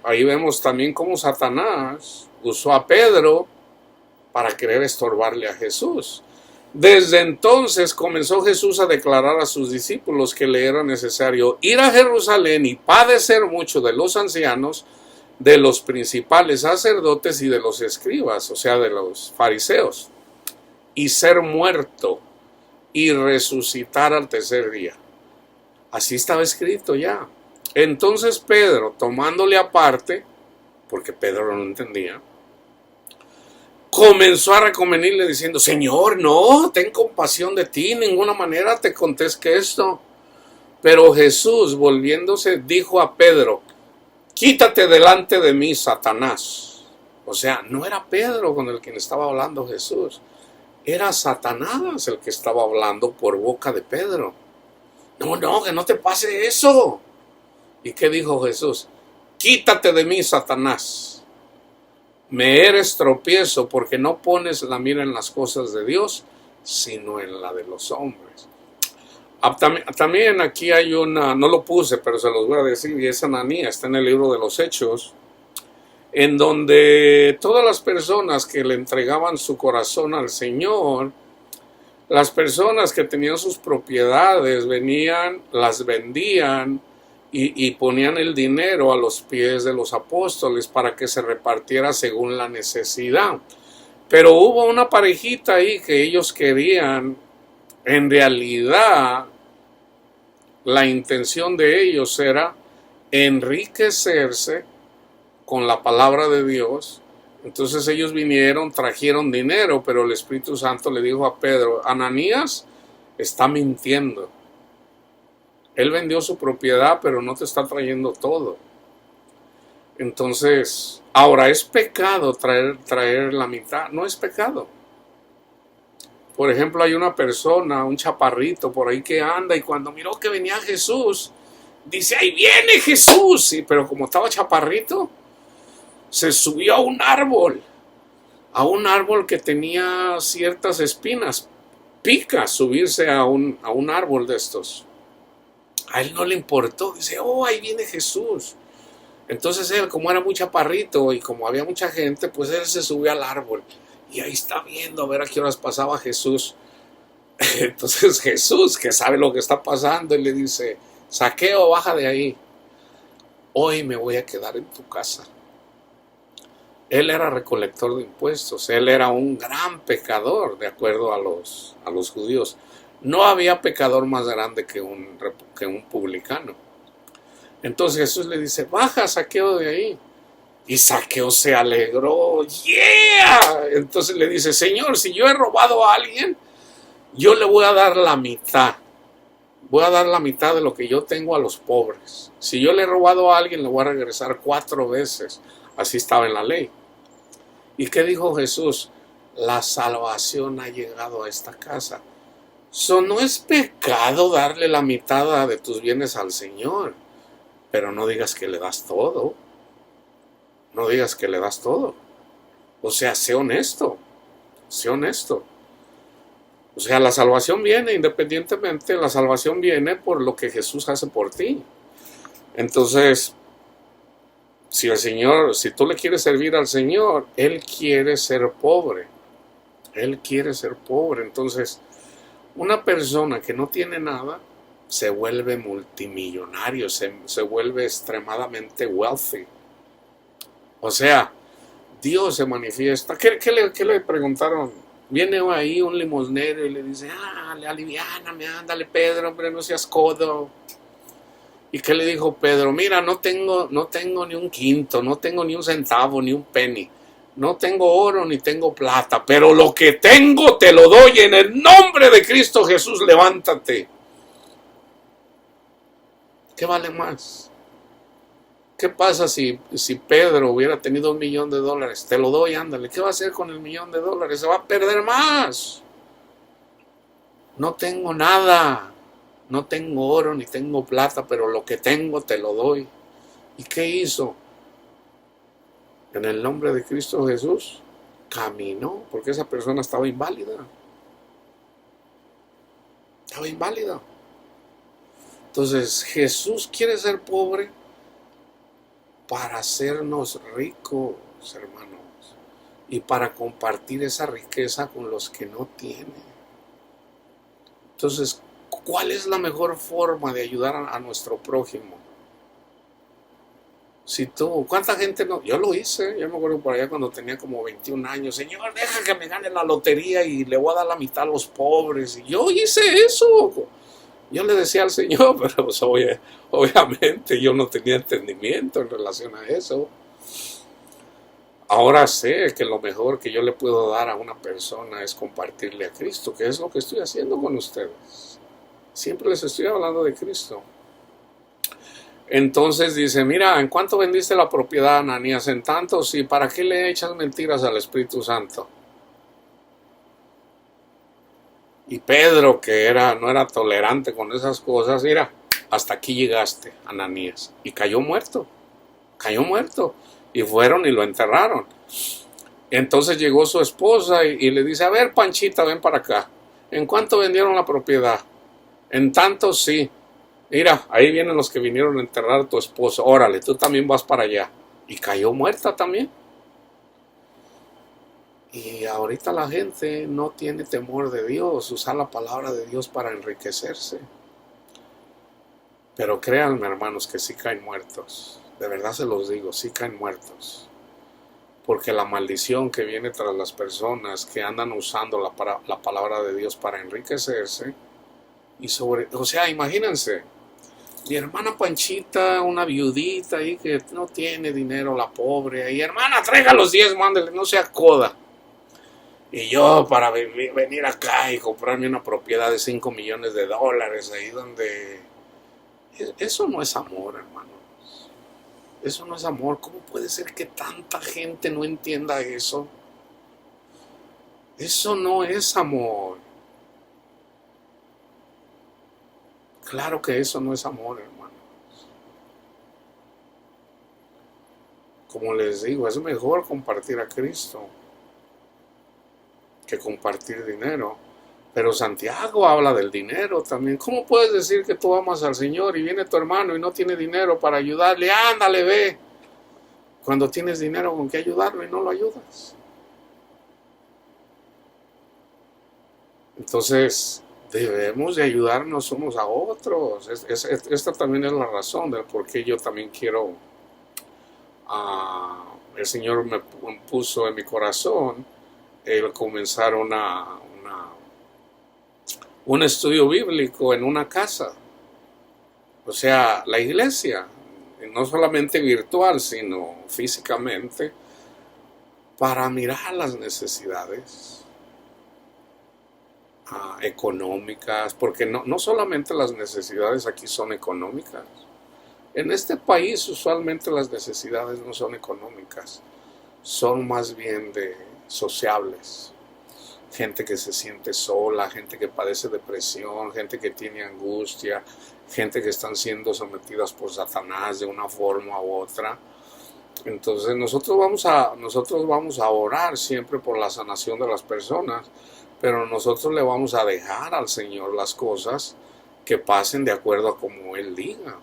S1: ahí vemos también cómo Satanás usó a Pedro para querer estorbarle a Jesús. Desde entonces comenzó Jesús a declarar a sus discípulos que le era necesario ir a Jerusalén y padecer mucho de los ancianos, de los principales sacerdotes y de los escribas, o sea, de los fariseos, y ser muerto y resucitar al tercer día. Así estaba escrito ya. Entonces Pedro, tomándole aparte, porque Pedro no entendía, comenzó a reconvenirle diciendo, Señor, no, ten compasión de ti, en ninguna manera te contés que esto. Pero Jesús, volviéndose, dijo a Pedro, quítate delante de mí, Satanás. O sea, no era Pedro con el quien estaba hablando Jesús, era Satanás el que estaba hablando por boca de Pedro. No, que no te pase eso. ¿Y qué dijo Jesús? Quítate de mí, Satanás. Me eres tropiezo porque no pones la mira en las cosas de Dios, sino en la de los hombres. También aquí hay una, no lo puse, pero se los voy a decir, y es Ananías, está en el libro de los Hechos, en donde todas las personas que le entregaban su corazón al Señor, las personas que tenían sus propiedades, venían, las vendían, y ponían el dinero a los pies de los apóstoles para que se repartiera según la necesidad. Pero hubo una parejita ahí que ellos querían, en realidad, la intención de ellos era enriquecerse con la palabra de Dios. Entonces ellos vinieron, trajeron dinero, pero el Espíritu Santo le dijo a Pedro, Ananías está mintiendo. Él vendió su propiedad, pero no te está trayendo todo. Entonces, ahora, ¿es pecado traer la mitad? No es pecado. Por ejemplo, hay una persona, un chaparrito por ahí que anda y cuando miró que venía Jesús, dice, ¡ahí viene Jesús! Sí, pero como estaba chaparrito, se subió a un árbol que tenía ciertas espinas. Pica subirse a un árbol de estos. A él no le importó, dice, ahí viene Jesús. Entonces él, como era muy chaparrito y como había mucha gente, pues él se subió al árbol y ahí está viendo a ver a qué horas pasaba Jesús. Entonces Jesús, que sabe lo que está pasando, y le dice: Zaqueo, baja de ahí, hoy me voy a quedar en tu casa. Él era recolector de impuestos, él era un gran pecador, de acuerdo a los judíos. No había pecador más grande que un publicano. Entonces Jesús le dice: baja, Zaqueo, de ahí. Y Zaqueo se alegró. ¡Yeah! Entonces le dice: Señor, si yo he robado a alguien, yo le voy a dar la mitad. Voy a dar la mitad de lo que yo tengo a los pobres. Si yo le he robado a alguien, le voy a regresar 4 veces. Así estaba en la ley. ¿Y qué dijo Jesús? La salvación ha llegado a esta casa. No es pecado darle la mitad de tus bienes al Señor, pero no digas que le das todo. No digas que le das todo. O sea, sé honesto. Sé honesto. O sea, la salvación viene independientemente, la salvación viene por lo que Jesús hace por ti. Entonces, si tú le quieres servir al Señor, Él quiere ser pobre. Él quiere ser pobre. Entonces, una persona que no tiene nada se vuelve multimillonario, se vuelve extremadamente wealthy. O sea, Dios se manifiesta. ¿Qué le preguntaron? Viene ahí un limosnero y le dice: aliviáname, ándale, Pedro, hombre, no seas codo. ¿Y qué le dijo Pedro? Mira, no tengo ni un quinto, no tengo ni un centavo, ni un penny. No tengo oro ni tengo plata, pero lo que tengo te lo doy en el nombre de Cristo Jesús, levántate. ¿Qué vale más? ¿Qué pasa si Pedro hubiera tenido $1,000,000? Te lo doy, ándale. ¿Qué va a hacer con el $1,000,000? Se va a perder más. No tengo nada. No tengo oro ni tengo plata, pero lo que tengo te lo doy. ¿Y qué hizo? En el nombre de Cristo Jesús, caminó, porque esa persona estaba inválida. Estaba inválida. Entonces, Jesús quiere ser pobre para hacernos ricos, hermanos, y para compartir esa riqueza con los que no tienen. Entonces, ¿cuál es la mejor forma de ayudar a nuestro prójimo? ¿Cuánta gente no? Yo lo hice, yo me acuerdo por allá cuando tenía como 21 años. Señor, deja que me gane la lotería y le voy a dar la mitad a los pobres. Y yo hice eso. Yo le decía al Señor, pero pues, obviamente yo no tenía entendimiento en relación a eso. Ahora sé que lo mejor que yo le puedo dar a una persona es compartirle a Cristo, que es lo que estoy haciendo con ustedes. Siempre les estoy hablando de Cristo. Entonces dice: mira, ¿en cuánto vendiste la propiedad, Ananías? En tanto. Sí. ¿Para qué le echas mentiras al Espíritu Santo? Y Pedro, que no era tolerante con esas cosas, mira, hasta aquí llegaste, Ananías. Y cayó muerto. Y fueron y lo enterraron. Entonces llegó su esposa y le dice: a ver, Panchita, ven para acá. ¿En cuánto vendieron la propiedad? En tanto. Sí. Mira, ahí vienen los que vinieron a enterrar a tu esposo. Órale, tú también vas para allá. Y cayó muerta también. Y ahorita la gente no tiene temor de Dios, usa la palabra de Dios para enriquecerse. Pero créanme, hermanos, que sí caen muertos. De verdad se los digo, sí caen muertos. Porque la maldición que viene tras las personas que andan usando la palabra de Dios para enriquecerse. O sea, imagínense, mi hermana Panchita, una viudita ahí que no tiene dinero, la pobre. Y hermana, traiga los 10, mándele, no sea coda. Y yo para venir acá y comprarme una propiedad de $5 millones ahí donde... Eso no es amor, hermanos. Eso no es amor. ¿Cómo puede ser que tanta gente no entienda eso? Eso no es amor. Claro que eso no es amor, hermanos. Como les digo, es mejor compartir a Cristo que compartir dinero. Pero Santiago habla del dinero también. ¿Cómo puedes decir que tú amas al Señor y viene tu hermano y no tiene dinero para ayudarle? Ándale, ve. Cuando tienes dinero, ¿con qué ayudarlo y no lo ayudas? Entonces, debemos de ayudarnos unos a otros. Esta también es la razón del por qué yo también quiero, el Señor me puso en mi corazón el comenzar un estudio bíblico en una casa. O sea, la iglesia, no solamente virtual, sino físicamente, para mirar las necesidades económicas, porque no solamente las necesidades aquí son económicas. En este país usualmente las necesidades no son económicas, son más bien de sociables. Gente que se siente sola, gente que padece depresión, gente que tiene angustia, gente que están siendo sometidas por Satanás de una forma u otra. Entonces nosotros vamos a orar siempre por la sanación de las personas, pero nosotros le vamos a dejar al Señor las cosas que pasen de acuerdo a como Él diga.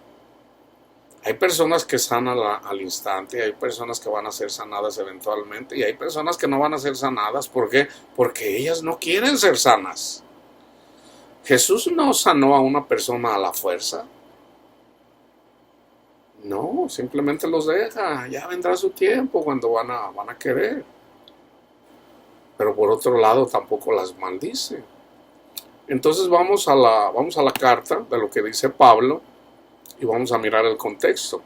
S1: Hay personas que sanan al instante, hay personas que van a ser sanadas eventualmente y hay personas que no van a ser sanadas. ¿Por qué? Porque ellas no quieren ser sanas. Jesús no sanó a una persona a la fuerza. No, simplemente los deja. Ya vendrá su tiempo cuando van a querer. Pero por otro lado tampoco las maldice. Entonces vamos a la carta de lo que dice Pablo. Y vamos a mirar el contexto,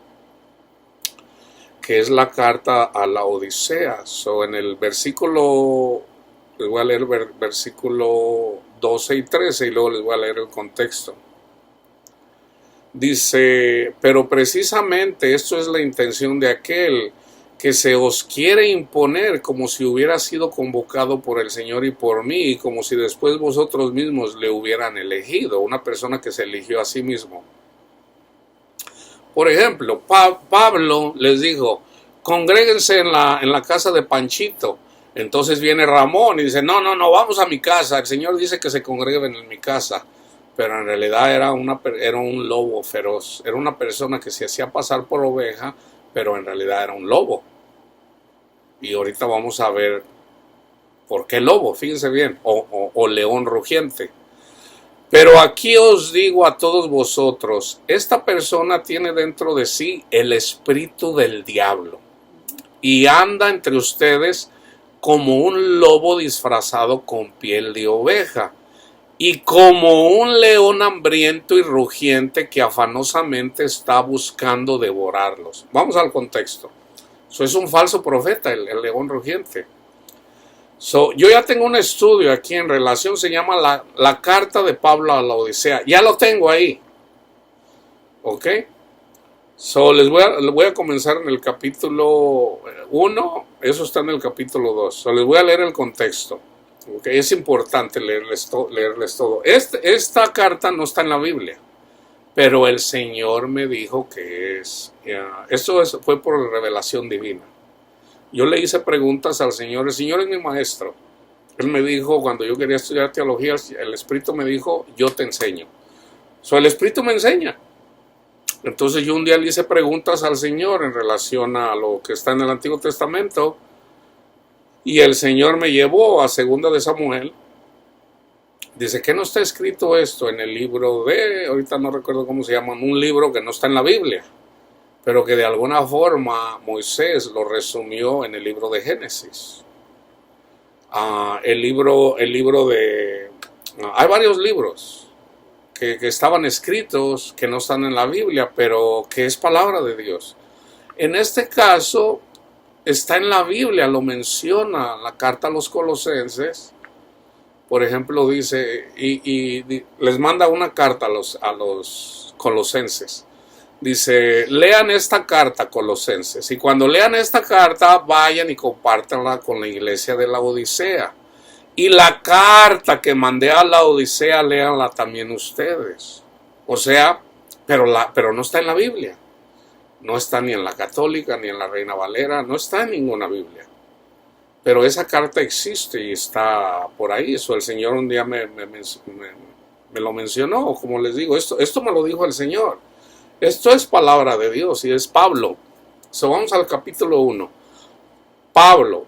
S1: que es la carta a la Odisea. En el versículo, les voy a leer versículo 12 y 13 y luego les voy a leer el contexto. Dice, pero precisamente esto es la intención de aquel que se os quiere imponer como si hubiera sido convocado por el Señor y por mí, y como si después vosotros mismos le hubieran elegido, una persona que se eligió a sí mismo. Por ejemplo, Pablo les dijo, congréguense en la casa de Panchito. Entonces viene Ramón y dice, no, vamos a mi casa. El Señor dice que se congreguen en mi casa. Pero en realidad era un lobo feroz. Era una persona que se hacía pasar por oveja, pero en realidad era un lobo. Y ahorita vamos a ver por qué lobo, fíjense bien, o león rugiente. Pero aquí os digo a todos vosotros, esta persona tiene dentro de sí el espíritu del diablo y anda entre ustedes como un lobo disfrazado con piel de oveja y como un león hambriento y rugiente que afanosamente está buscando devorarlos. Vamos al contexto. Eso es un falso profeta, el león rugiente. Yo ya tengo un estudio aquí en relación, se llama la carta de Pablo a la Odisea. Ya lo tengo ahí. ¿Ok? Les voy a comenzar en el capítulo 1. Eso está en el capítulo 2. Les voy a leer el contexto. ¿Okay? Es importante leerles todo. Esta carta no está en la Biblia. Pero el Señor me dijo que es. Esto fue por revelación divina. Yo le hice preguntas al Señor. El Señor es mi maestro. Él me dijo, cuando yo quería estudiar teología, el Espíritu me dijo, yo te enseño. El Espíritu me enseña. Entonces yo un día le hice preguntas al Señor en relación a lo que está en el Antiguo Testamento. Y el Señor me llevó a 2 de Samuel. Dice, ¿qué no está escrito esto en el libro ahorita no recuerdo cómo se llama, un libro que no está en la Biblia? Pero que de alguna forma Moisés lo resumió en el libro de Génesis. Hay varios libros que estaban escritos, que no están en la Biblia, pero que es palabra de Dios. En este caso, está en la Biblia, lo menciona la carta a los Colosenses. Por ejemplo, dice, y les manda una carta a los Colosenses. Dice, lean esta carta, Colosenses, y cuando lean esta carta, vayan y compártanla con la iglesia de la Odisea. Y la carta que mandé a la Odisea, léanla también ustedes. O sea, pero no está en la Biblia. No está ni en la Católica, ni en la Reina Valera, no está en ninguna Biblia. Pero esa carta existe y está por ahí. Eso el Señor un día me lo mencionó, como les digo, esto me lo dijo el Señor. Esto es palabra de Dios y es Pablo. Vamos al capítulo 1. Pablo,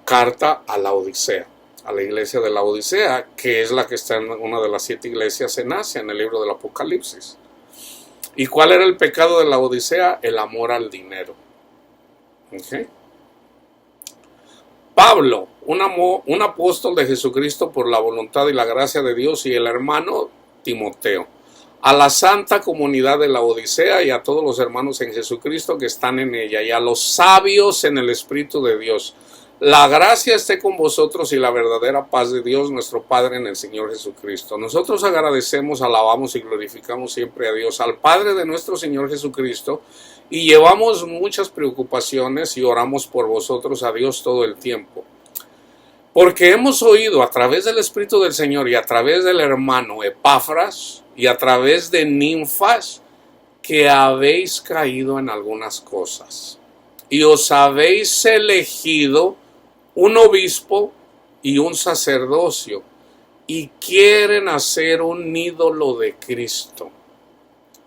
S1: carta a la Odisea. a la iglesia de la Odisea, que es la que está en una de las 7 iglesias en Asia, en el libro del Apocalipsis. ¿Y cuál era el pecado de la Odisea? El amor al dinero. ¿Okay? Pablo, un apóstol de Jesucristo por la voluntad y la gracia de Dios, y el hermano Timoteo, a la santa comunidad de la Odisea y a todos los hermanos en Jesucristo que están en ella, y a los sabios en el Espíritu de Dios. La gracia esté con vosotros y la verdadera paz de Dios nuestro Padre en el Señor Jesucristo. Nosotros agradecemos, alabamos y glorificamos siempre a Dios, al Padre de nuestro Señor Jesucristo, y llevamos muchas preocupaciones y oramos por vosotros a Dios todo el tiempo. Porque hemos oído a través del Espíritu del Señor y a través del hermano Epafras y a través de Ninfas que habéis caído en algunas cosas y os habéis elegido un obispo y un sacerdocio y quieren hacer un ídolo de Cristo.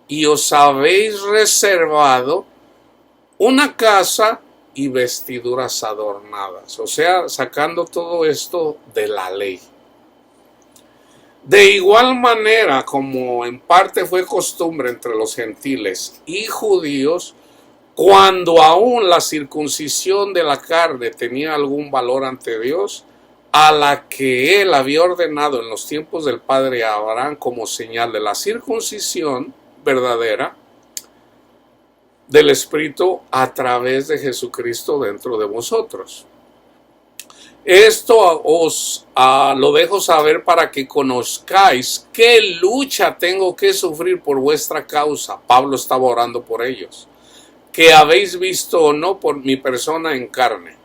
S1: Y os habéis reservado una casa y vestiduras adornadas. O sea, sacando todo esto de la ley. De igual manera como en parte fue costumbre entre los gentiles y judíos, cuando aún la circuncisión de la carne tenía algún valor ante Dios, a la que él había ordenado en los tiempos del padre Abraham como señal de la circuncisión verdadera del Espíritu a través de Jesucristo dentro de vosotros. Esto os lo dejo saber para que conozcáis qué lucha tengo que sufrir por vuestra causa. Pablo estaba orando por ellos, que habéis visto o no por mi persona en carne,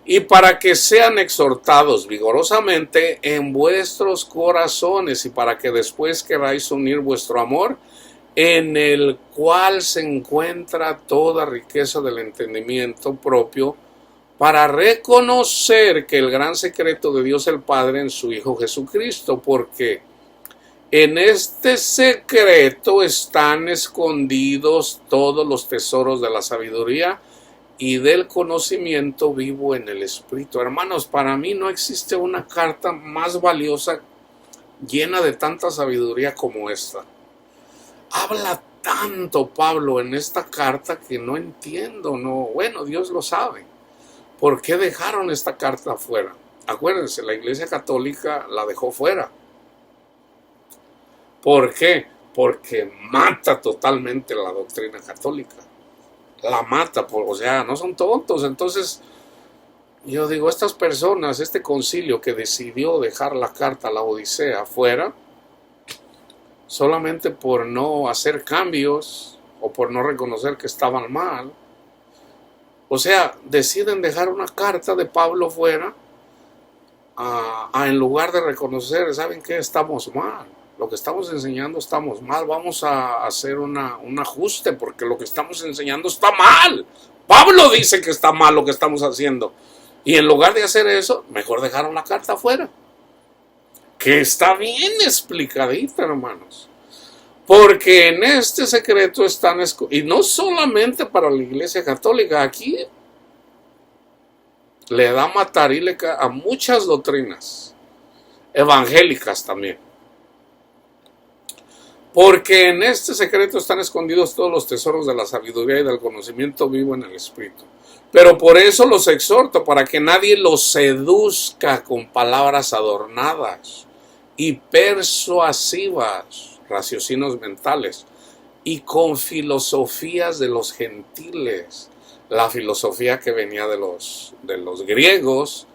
S1: y para que sean exhortados vigorosamente en vuestros corazones, y para que después queráis unir vuestro amor, en el cual se encuentra toda riqueza del entendimiento propio, para reconocer que el gran secreto de Dios el Padre en su Hijo Jesucristo, porque en este secreto están escondidos todos los tesoros de la sabiduría y del conocimiento vivo en el Espíritu. Hermanos, para mí no existe una carta más valiosa, llena de tanta sabiduría como esta. Habla tanto Pablo en esta carta que no entiendo, bueno, Dios lo sabe. ¿Por qué dejaron esta carta fuera? Acuérdense, la Iglesia Católica la dejó fuera. ¿Por qué? Porque mata totalmente la doctrina católica. La mata, o sea, no son tontos. Entonces, yo digo, estas personas, este concilio que decidió dejar la carta a la Odisea fuera, solamente por no hacer cambios o por no reconocer que estaban mal. O sea, deciden dejar una carta de Pablo fuera en lugar de reconocer, ¿saben qué? Estamos mal. Lo que estamos enseñando estamos mal. Vamos a hacer un ajuste porque lo que estamos enseñando está mal. Pablo dice que está mal lo que estamos haciendo. Y en lugar de hacer eso, mejor dejaron la carta fuera. Que está bien explicadita, hermanos. Porque en este secreto están, y no solamente para la Iglesia Católica, aquí le da matarile a muchas doctrinas evangélicas también. Porque en este secreto están escondidos todos los tesoros de la sabiduría y del conocimiento vivo en el Espíritu. Pero por eso los exhorto, para que nadie los seduzca con palabras adornadas y persuasivas, raciocinios mentales, y con filosofías de los gentiles. La filosofía que venía de los griegos,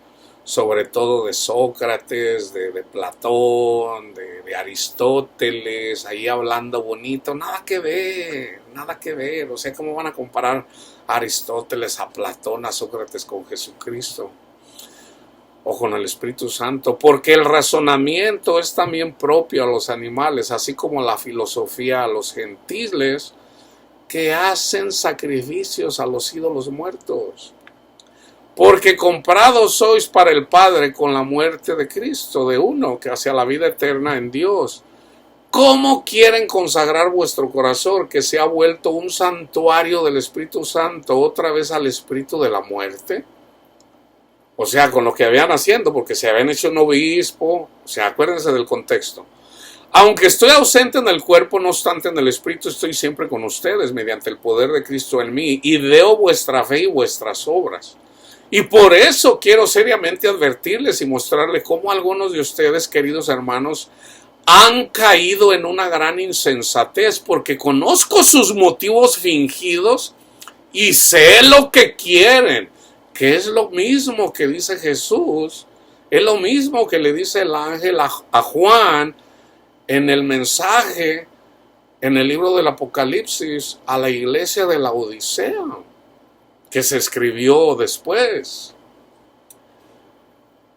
S1: sobre todo de Sócrates, de Platón, de Aristóteles, ahí hablando bonito. Nada que ver. O sea, ¿cómo van a comparar a Aristóteles, a Platón, a Sócrates con Jesucristo o con el Espíritu Santo? Porque el razonamiento es también propio a los animales, así como la filosofía a los gentiles, que hacen sacrificios a los ídolos muertos. Porque comprados sois para el Padre con la muerte de Cristo, de uno que hacia la vida eterna en Dios. ¿Cómo quieren consagrar vuestro corazón, que se ha vuelto un santuario del Espíritu Santo, otra vez al espíritu de la muerte? O sea, con lo que habían haciendo, porque se habían hecho un obispo. O sea, acuérdense del contexto. Aunque estoy ausente en el cuerpo, no obstante en el espíritu estoy siempre con ustedes, mediante el poder de Cristo en mí, y veo vuestra fe y vuestras obras. Y por eso quiero seriamente advertirles y mostrarles cómo algunos de ustedes, queridos hermanos, han caído en una gran insensatez, porque conozco sus motivos fingidos y sé lo que quieren, que es lo mismo que dice Jesús, es lo mismo que le dice el ángel a Juan en el mensaje, en el libro del Apocalipsis, a la iglesia de la Odisea, que se escribió después.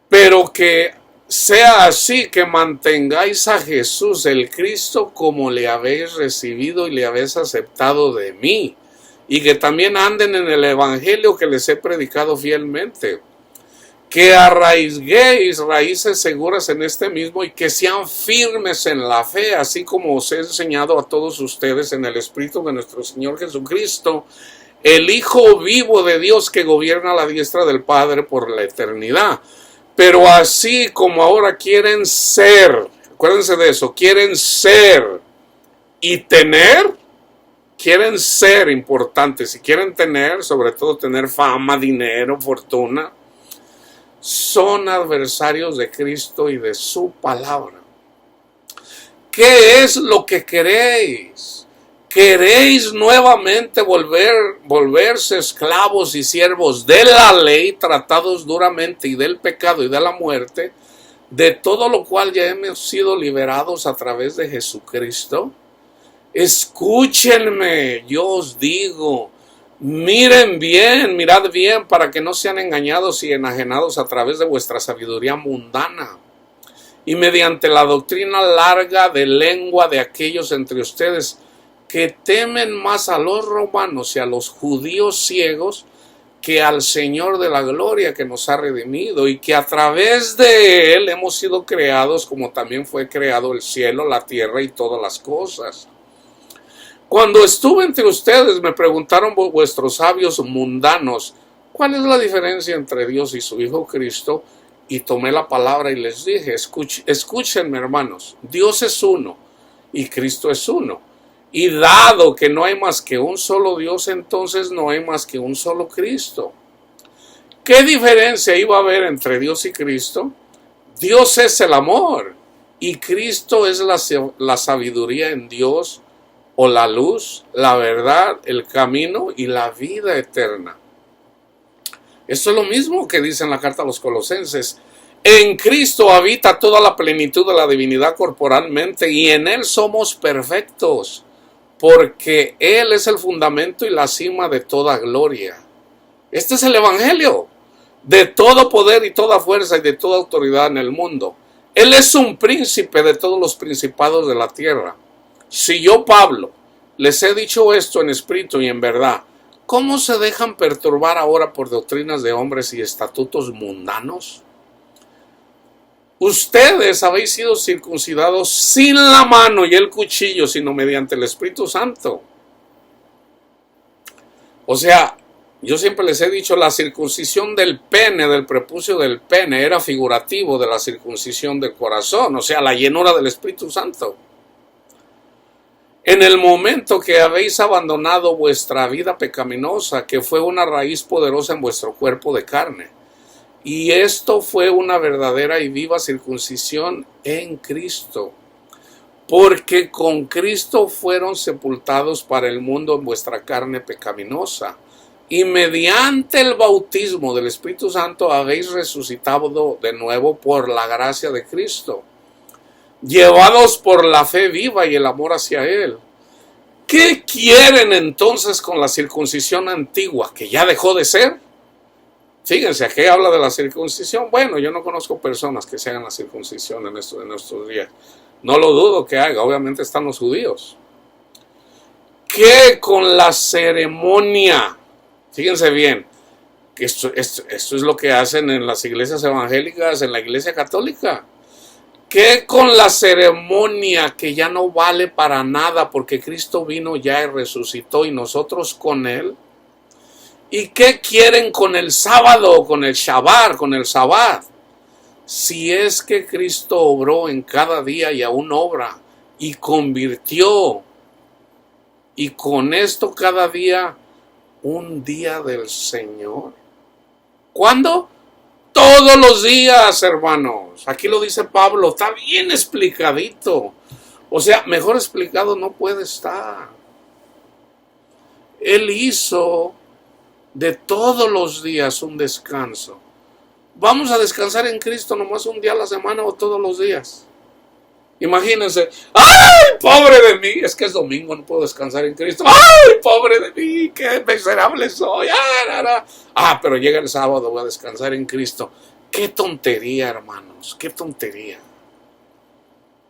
S1: Pero que sea así, que mantengáis a Jesús el Cristo como le habéis recibido y le habéis aceptado de mí, y que también anden en el evangelio que les he predicado fielmente, que arraiguéis raíces seguras en este mismo y que sean firmes en la fe, así como os he enseñado a todos ustedes en el Espíritu de nuestro Señor Jesucristo, el Hijo vivo de Dios que gobierna a la diestra del Padre por la eternidad. Pero así como ahora quieren ser, acuérdense de eso, quieren ser y tener, quieren ser importantes y quieren tener, sobre todo tener fama, dinero, fortuna, son adversarios de Cristo y de su palabra. ¿Qué es lo que queréis? ¿Queréis nuevamente volverse esclavos y siervos de la ley, tratados duramente y del pecado y de la muerte, de todo lo cual ya hemos sido liberados a través de Jesucristo? Escúchenme, yo os digo, mirad bien, para que no sean engañados y enajenados a través de vuestra sabiduría mundana y mediante la doctrina larga de lengua de aquellos entre ustedes que temen más a los romanos y a los judíos ciegos que al Señor de la gloria, que nos ha redimido y que a través de Él hemos sido creados como también fue creado el cielo, la tierra y todas las cosas. Cuando estuve entre ustedes me preguntaron vuestros sabios mundanos, ¿cuál es la diferencia entre Dios y su Hijo Cristo? Y tomé la palabra y les dije, escúchenme hermanos, Dios es uno y Cristo es uno. Y dado que no hay más que un solo Dios, entonces no hay más que un solo Cristo. ¿Qué diferencia iba a haber entre Dios y Cristo? Dios es el amor y Cristo es la sabiduría en Dios, o la luz, la verdad, el camino y la vida eterna. Esto es lo mismo que dice en la carta a los Colosenses. En Cristo habita toda la plenitud de la divinidad corporalmente y en Él somos perfectos, porque Él es el fundamento y la cima de toda gloria. Este es el Evangelio, de todo poder y toda fuerza y de toda autoridad en el mundo. Él es un príncipe de todos los principados de la tierra. Si yo, Pablo, les he dicho esto en espíritu y en verdad, ¿cómo se dejan perturbar ahora por doctrinas de hombres y estatutos mundanos? Ustedes habéis sido circuncidados sin la mano y el cuchillo, sino mediante el Espíritu Santo. O sea, yo siempre les he dicho, la circuncisión del pene, del prepucio del pene, era figurativo de la circuncisión del corazón, o sea, la llenura del Espíritu Santo. En el momento que habéis abandonado vuestra vida pecaminosa, que fue una raíz poderosa en vuestro cuerpo de carne, y esto fue una verdadera y viva circuncisión en Cristo, porque con Cristo fueron sepultados para el mundo en vuestra carne pecaminosa, y mediante el bautismo del Espíritu Santo habéis resucitado de nuevo por la gracia de Cristo, llevados por la fe viva y el amor hacia Él. ¿Qué quieren entonces con la circuncisión antigua, que ya dejó de ser? Fíjense, aquí habla de la circuncisión. Bueno, yo no conozco personas que se hagan la circuncisión en nuestros días. No lo dudo que haga, obviamente están los judíos. ¿Qué con la ceremonia? Fíjense bien, que esto es lo que hacen en las iglesias evangélicas, en la iglesia católica. ¿Qué con la ceremonia que ya no vale para nada porque Cristo vino ya y resucitó y nosotros con Él? ¿Y qué quieren con el sábado, con el Shabbat, con el Sabbat? Si es que Cristo obró en cada día y aún obra y convirtió, y con esto cada día un día del Señor. ¿Cuándo? Todos los días, hermanos. Aquí lo dice Pablo, está bien explicadito. O sea, mejor explicado no puede estar. Él hizo de todos los días un descanso. Vamos a descansar en Cristo nomás un día a la semana o todos los días. Imagínense, ¡ay, pobre de mí! Es que es domingo, no puedo descansar en Cristo. ¡Ay, pobre de mí! ¡Qué miserable soy! Pero llega el sábado, voy a descansar en Cristo. ¡Qué tontería, hermanos! ¡Qué tontería!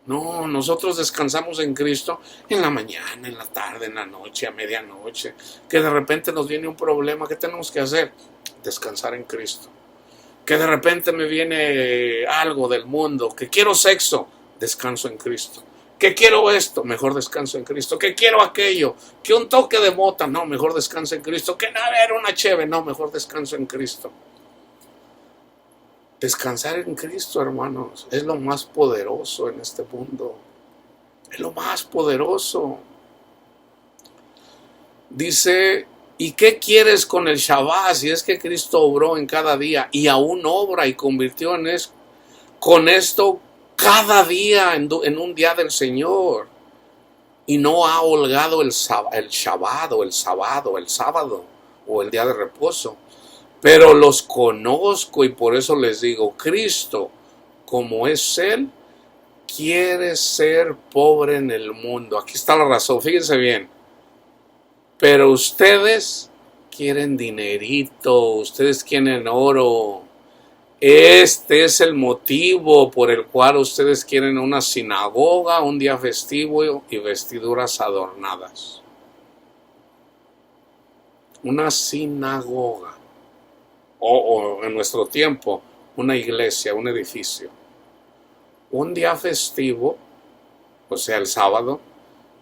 S1: No, nosotros descansamos en Cristo en la mañana, en la tarde, en la noche, a medianoche. Que de repente nos viene un problema, ¿qué tenemos que hacer? Descansar en Cristo. Que de repente me viene algo del mundo, que quiero sexo, descanso en Cristo. ¿Qué quiero esto? Mejor descanso en Cristo. ¿Qué quiero aquello? Que un toque de mota, no, mejor descanso en Cristo. Que a ver una cheve, no, mejor descanso en Cristo. Descansar en Cristo, hermanos, es lo más poderoso en este mundo. Es lo más poderoso. Dice, ¿y qué quieres con el Shabbat? Si es que Cristo obró en cada día y aún obra y convirtió en eso, con esto cada día en un día del Señor. Y no ha holgado el Shabbat o el sábado o el día de reposo. Pero los conozco y por eso les digo, Cristo, como es Él, quiere ser pobre en el mundo. Aquí está la razón, fíjense bien. Pero ustedes quieren dinerito, ustedes quieren oro. Este es el motivo por el cual ustedes quieren una sinagoga, un día festivo y vestiduras adornadas. Una sinagoga. O en nuestro tiempo, una iglesia, un edificio. Un día festivo, o sea, el sábado,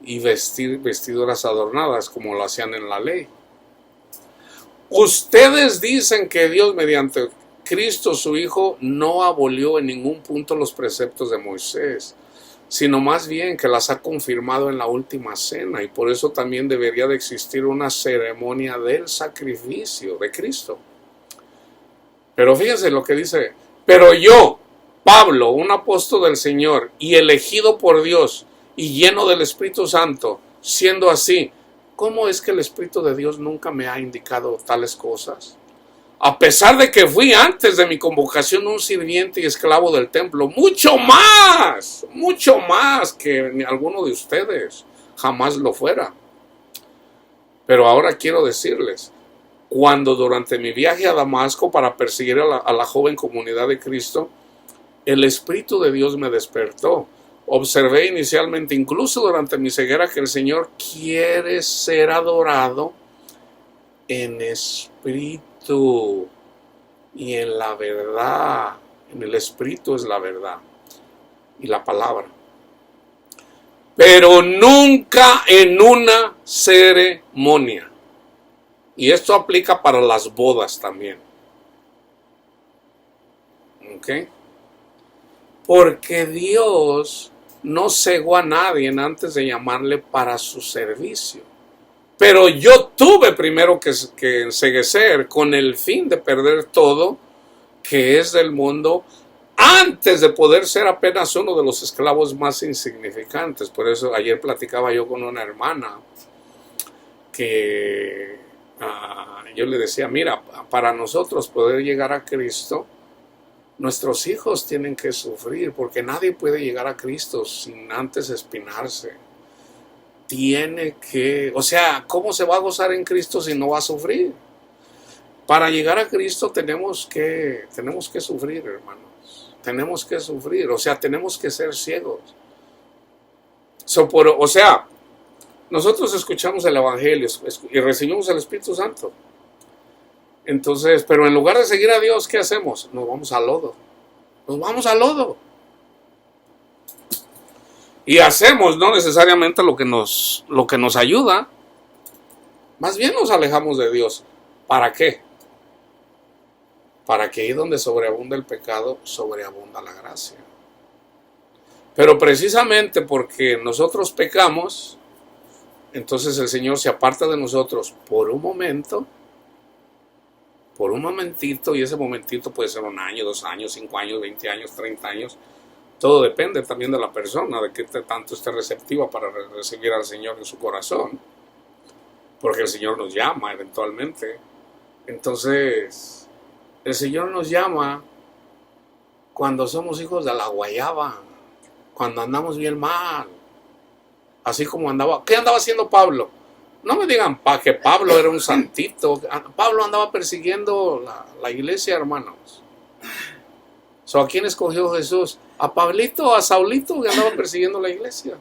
S1: y vestir vestiduras adornadas como lo hacían en la ley. Ustedes dicen que Dios mediante Cristo su Hijo no abolió en ningún punto los preceptos de Moisés, sino más bien que las ha confirmado en la última cena, y por eso también debería de existir una ceremonia del sacrificio de Cristo. Pero fíjense lo que dice, pero yo, Pablo, un apóstol del Señor y elegido por Dios y lleno del Espíritu Santo, siendo así, ¿cómo es que el Espíritu de Dios nunca me ha indicado tales cosas? A pesar de que fui antes de mi convocación un sirviente y esclavo del templo, mucho más que alguno de ustedes, jamás lo fuera. Pero ahora quiero decirles, cuando durante mi viaje a Damasco para perseguir a la joven comunidad de Cristo, el Espíritu de Dios me despertó. Observé inicialmente, incluso durante mi ceguera, que el Señor quiere ser adorado en espíritu y en la verdad. En el Espíritu es la verdad y la palabra. Pero nunca en una ceremonia. Y esto aplica para las bodas también. ¿Ok? Porque Dios no cegó a nadie antes de llamarle para su servicio. Pero yo tuve primero que enceguecer con el fin de perder todo que es del mundo antes de poder ser apenas uno de los esclavos más insignificantes. Por eso ayer platicaba yo con una hermana que yo le decía, mira, para nosotros poder llegar a Cristo, nuestros hijos tienen que sufrir, porque nadie puede llegar a Cristo sin antes espinarse. O sea, ¿cómo se va a gozar en Cristo si no va a sufrir? Para llegar a Cristo tenemos que sufrir, hermanos. Tenemos que sufrir, o sea, tenemos que ser ciegos. O sea, nosotros escuchamos el Evangelio y recibimos el Espíritu Santo. Entonces, pero en lugar de seguir a Dios, ¿qué hacemos? Nos vamos al lodo. Nos vamos al lodo. Y hacemos no necesariamente lo que nos ayuda. Más bien nos alejamos de Dios. ¿Para qué? Para que ahí donde sobreabunda el pecado, sobreabunda la gracia. Pero precisamente porque nosotros pecamos, entonces el Señor se aparta de nosotros por un momento, por un momentito, y ese momentito puede ser 1 año, 2 años, 5 años, 20 años, 30 años. Todo depende también de la persona, de qué tanto esté receptiva para recibir al Señor en su corazón. Porque el Señor nos llama eventualmente. Entonces, el Señor nos llama cuando somos hijos de la guayaba, cuando andamos bien mal. Así como andaba. ¿Qué andaba haciendo Pablo? No me digan que Pablo era un santito. Pablo andaba persiguiendo la iglesia, hermanos. ¿A quién escogió Jesús? A Pablito, a Saulito, que andaba persiguiendo la iglesia.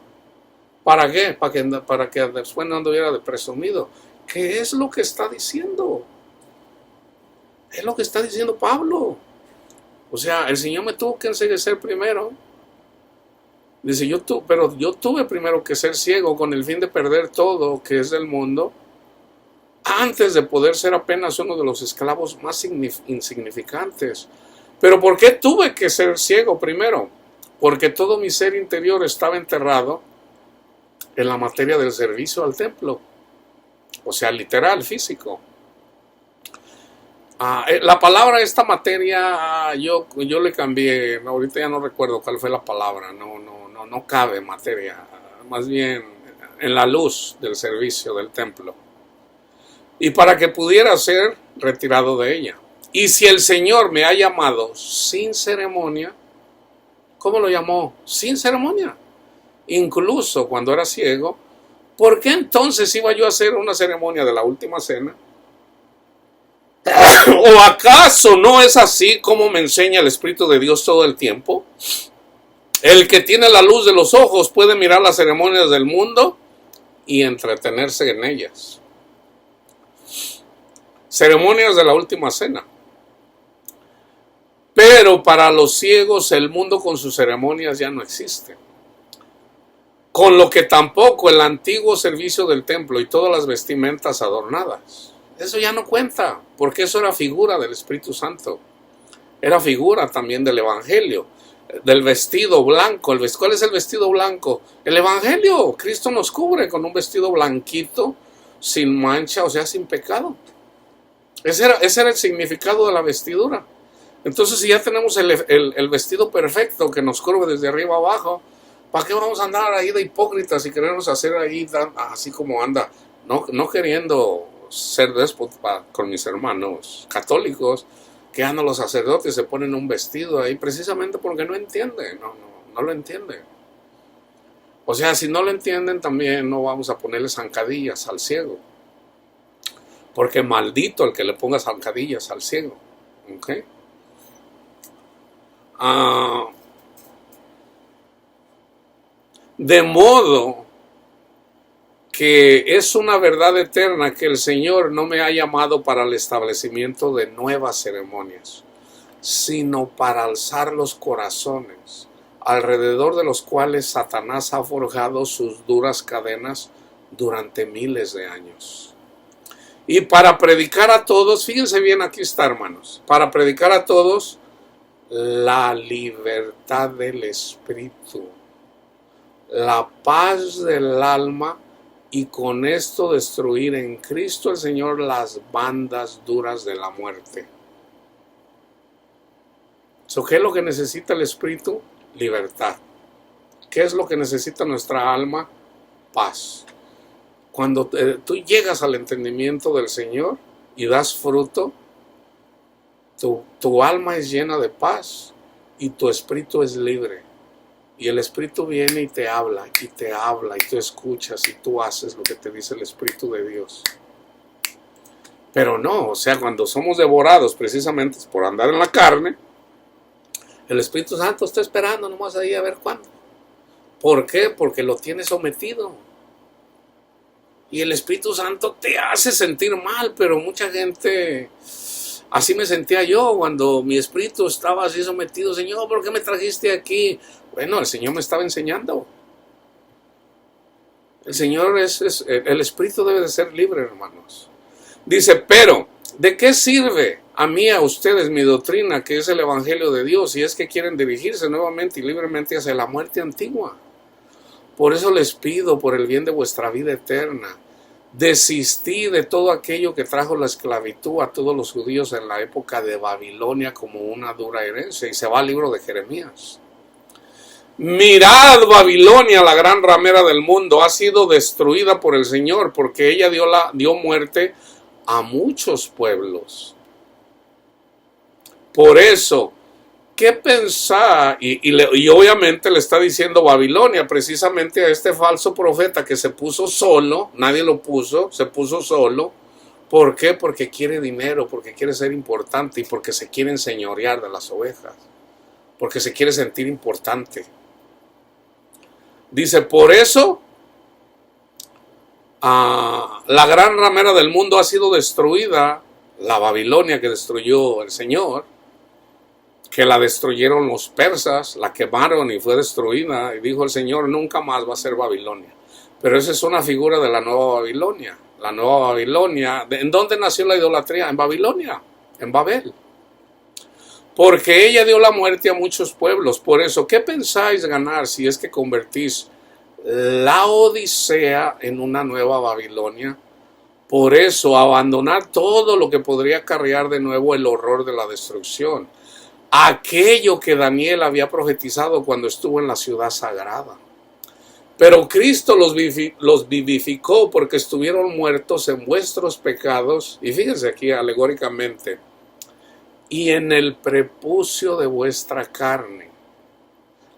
S1: ¿Para qué? Para que después no anduviera de presumido. ¿Qué es lo que está diciendo? Es lo que está diciendo Pablo. O sea, el Señor me tuvo que enseguecer primero. Dice, pero yo tuve primero que ser ciego con el fin de perder todo que es del mundo, antes de poder ser apenas uno de los esclavos más insignificantes. ¿Pero por qué tuve que ser ciego primero? Porque todo mi ser interior estaba enterrado en la materia del servicio al templo. O sea, literal, físico. La palabra esta materia, yo le cambié, ahorita ya no recuerdo cuál fue la palabra, no cabe materia, más bien en la luz del servicio del templo. Y para que pudiera ser retirado de ella. Y si el Señor me ha llamado sin ceremonia, ¿cómo lo llamó? Sin ceremonia. Incluso cuando era ciego, ¿por qué entonces iba yo a hacer una ceremonia de la última cena? ¿O acaso no es así como me enseña el Espíritu de Dios todo el tiempo? El que tiene la luz de los ojos puede mirar las ceremonias del mundo y entretenerse en ellas. Ceremonias de la última cena. Pero para los ciegos el mundo con sus ceremonias ya no existe. Con lo que tampoco el antiguo servicio del templo y todas las vestimentas adornadas. Eso ya no cuenta, porque eso era figura del Espíritu Santo. Era figura también del Evangelio, del vestido blanco. ¿Cuál es el vestido blanco? El Evangelio. Cristo nos cubre con un vestido blanquito, sin mancha, o sea, sin pecado. Ese era el significado de la vestidura. Entonces, si ya tenemos el vestido perfecto que nos cubre desde arriba abajo, ¿para qué vamos a andar ahí de hipócritas y querernos hacer ahí así como anda? No queriendo ser déspota con mis hermanos católicos, que andan los sacerdotes, se ponen un vestido ahí precisamente porque no entienden, no lo entienden. O sea, si no lo entienden, también no vamos a ponerle zancadillas al ciego, porque maldito el que le ponga zancadillas al ciego. ¿Ok? De modo que es una verdad eterna que el Señor no me ha llamado para el establecimiento de nuevas ceremonias, sino para alzar los corazones, alrededor de los cuales Satanás ha forjado sus duras cadenas durante miles de años. Y para predicar a todos, fíjense bien, aquí está, hermanos, para predicar a todos la libertad del espíritu, la paz del alma, y con esto destruir en Cristo el Señor las bandas duras de la muerte. ¿Qué es lo que necesita el espíritu? Libertad. ¿Qué es lo que necesita nuestra alma? Paz. Cuando tú llegas al entendimiento del Señor y das fruto, tu alma es llena de paz y tu espíritu es libre. Y el Espíritu viene y te habla, y tú escuchas, y tú haces lo que te dice el Espíritu de Dios. Pero no, o sea, cuando somos devorados precisamente por andar en la carne, el Espíritu Santo está esperando nomás ahí a ver cuándo. ¿Por qué? Porque lo tiene sometido. Y el Espíritu Santo te hace sentir mal, pero mucha gente... Así me sentía yo cuando mi espíritu estaba así sometido. Señor, ¿por qué me trajiste aquí? Bueno, el Señor me estaba enseñando. El Espíritu debe de ser libre, hermanos. Dice, pero ¿De qué sirve a mí, a ustedes, mi doctrina, que es el Evangelio de Dios, si es que quieren dirigirse nuevamente y libremente hacia la muerte antigua? Por eso les pido, por el bien de vuestra vida eterna, desistí de todo aquello que trajo la esclavitud a todos los judíos en la época de Babilonia como una dura herencia. Y se va al libro de Jeremías. Mirad, Babilonia, la gran ramera del mundo, ha sido destruida por el Señor, porque ella dio muerte a muchos pueblos. Por eso, ¿qué pensar? Y obviamente le está diciendo Babilonia precisamente a este falso profeta que se puso solo, nadie lo puso, se puso solo. ¿Por qué? Porque quiere dinero, porque quiere ser importante y porque se quiere enseñorear de las ovejas, porque se quiere sentir importante. Dice, por eso la gran ramera del mundo ha sido destruida, la Babilonia que destruyó el Señor, que la destruyeron los persas, la quemaron y fue destruida, y dijo el Señor, nunca más va a ser Babilonia. Pero esa es una figura de la nueva Babilonia. La nueva Babilonia, ¿en dónde nació la idolatría? En Babilonia, en Babel. Porque ella dio la muerte a muchos pueblos. Por eso, ¿qué pensáis ganar si es que convertís la Odisea en una nueva Babilonia? Por eso, abandonar todo lo que podría acarrear de nuevo el horror de la destrucción. Aquello que Daniel había profetizado cuando estuvo en la ciudad sagrada. Pero Cristo los vivificó porque estuvieron muertos en vuestros pecados. Y fíjense aquí alegóricamente. Y en el prepucio de vuestra carne.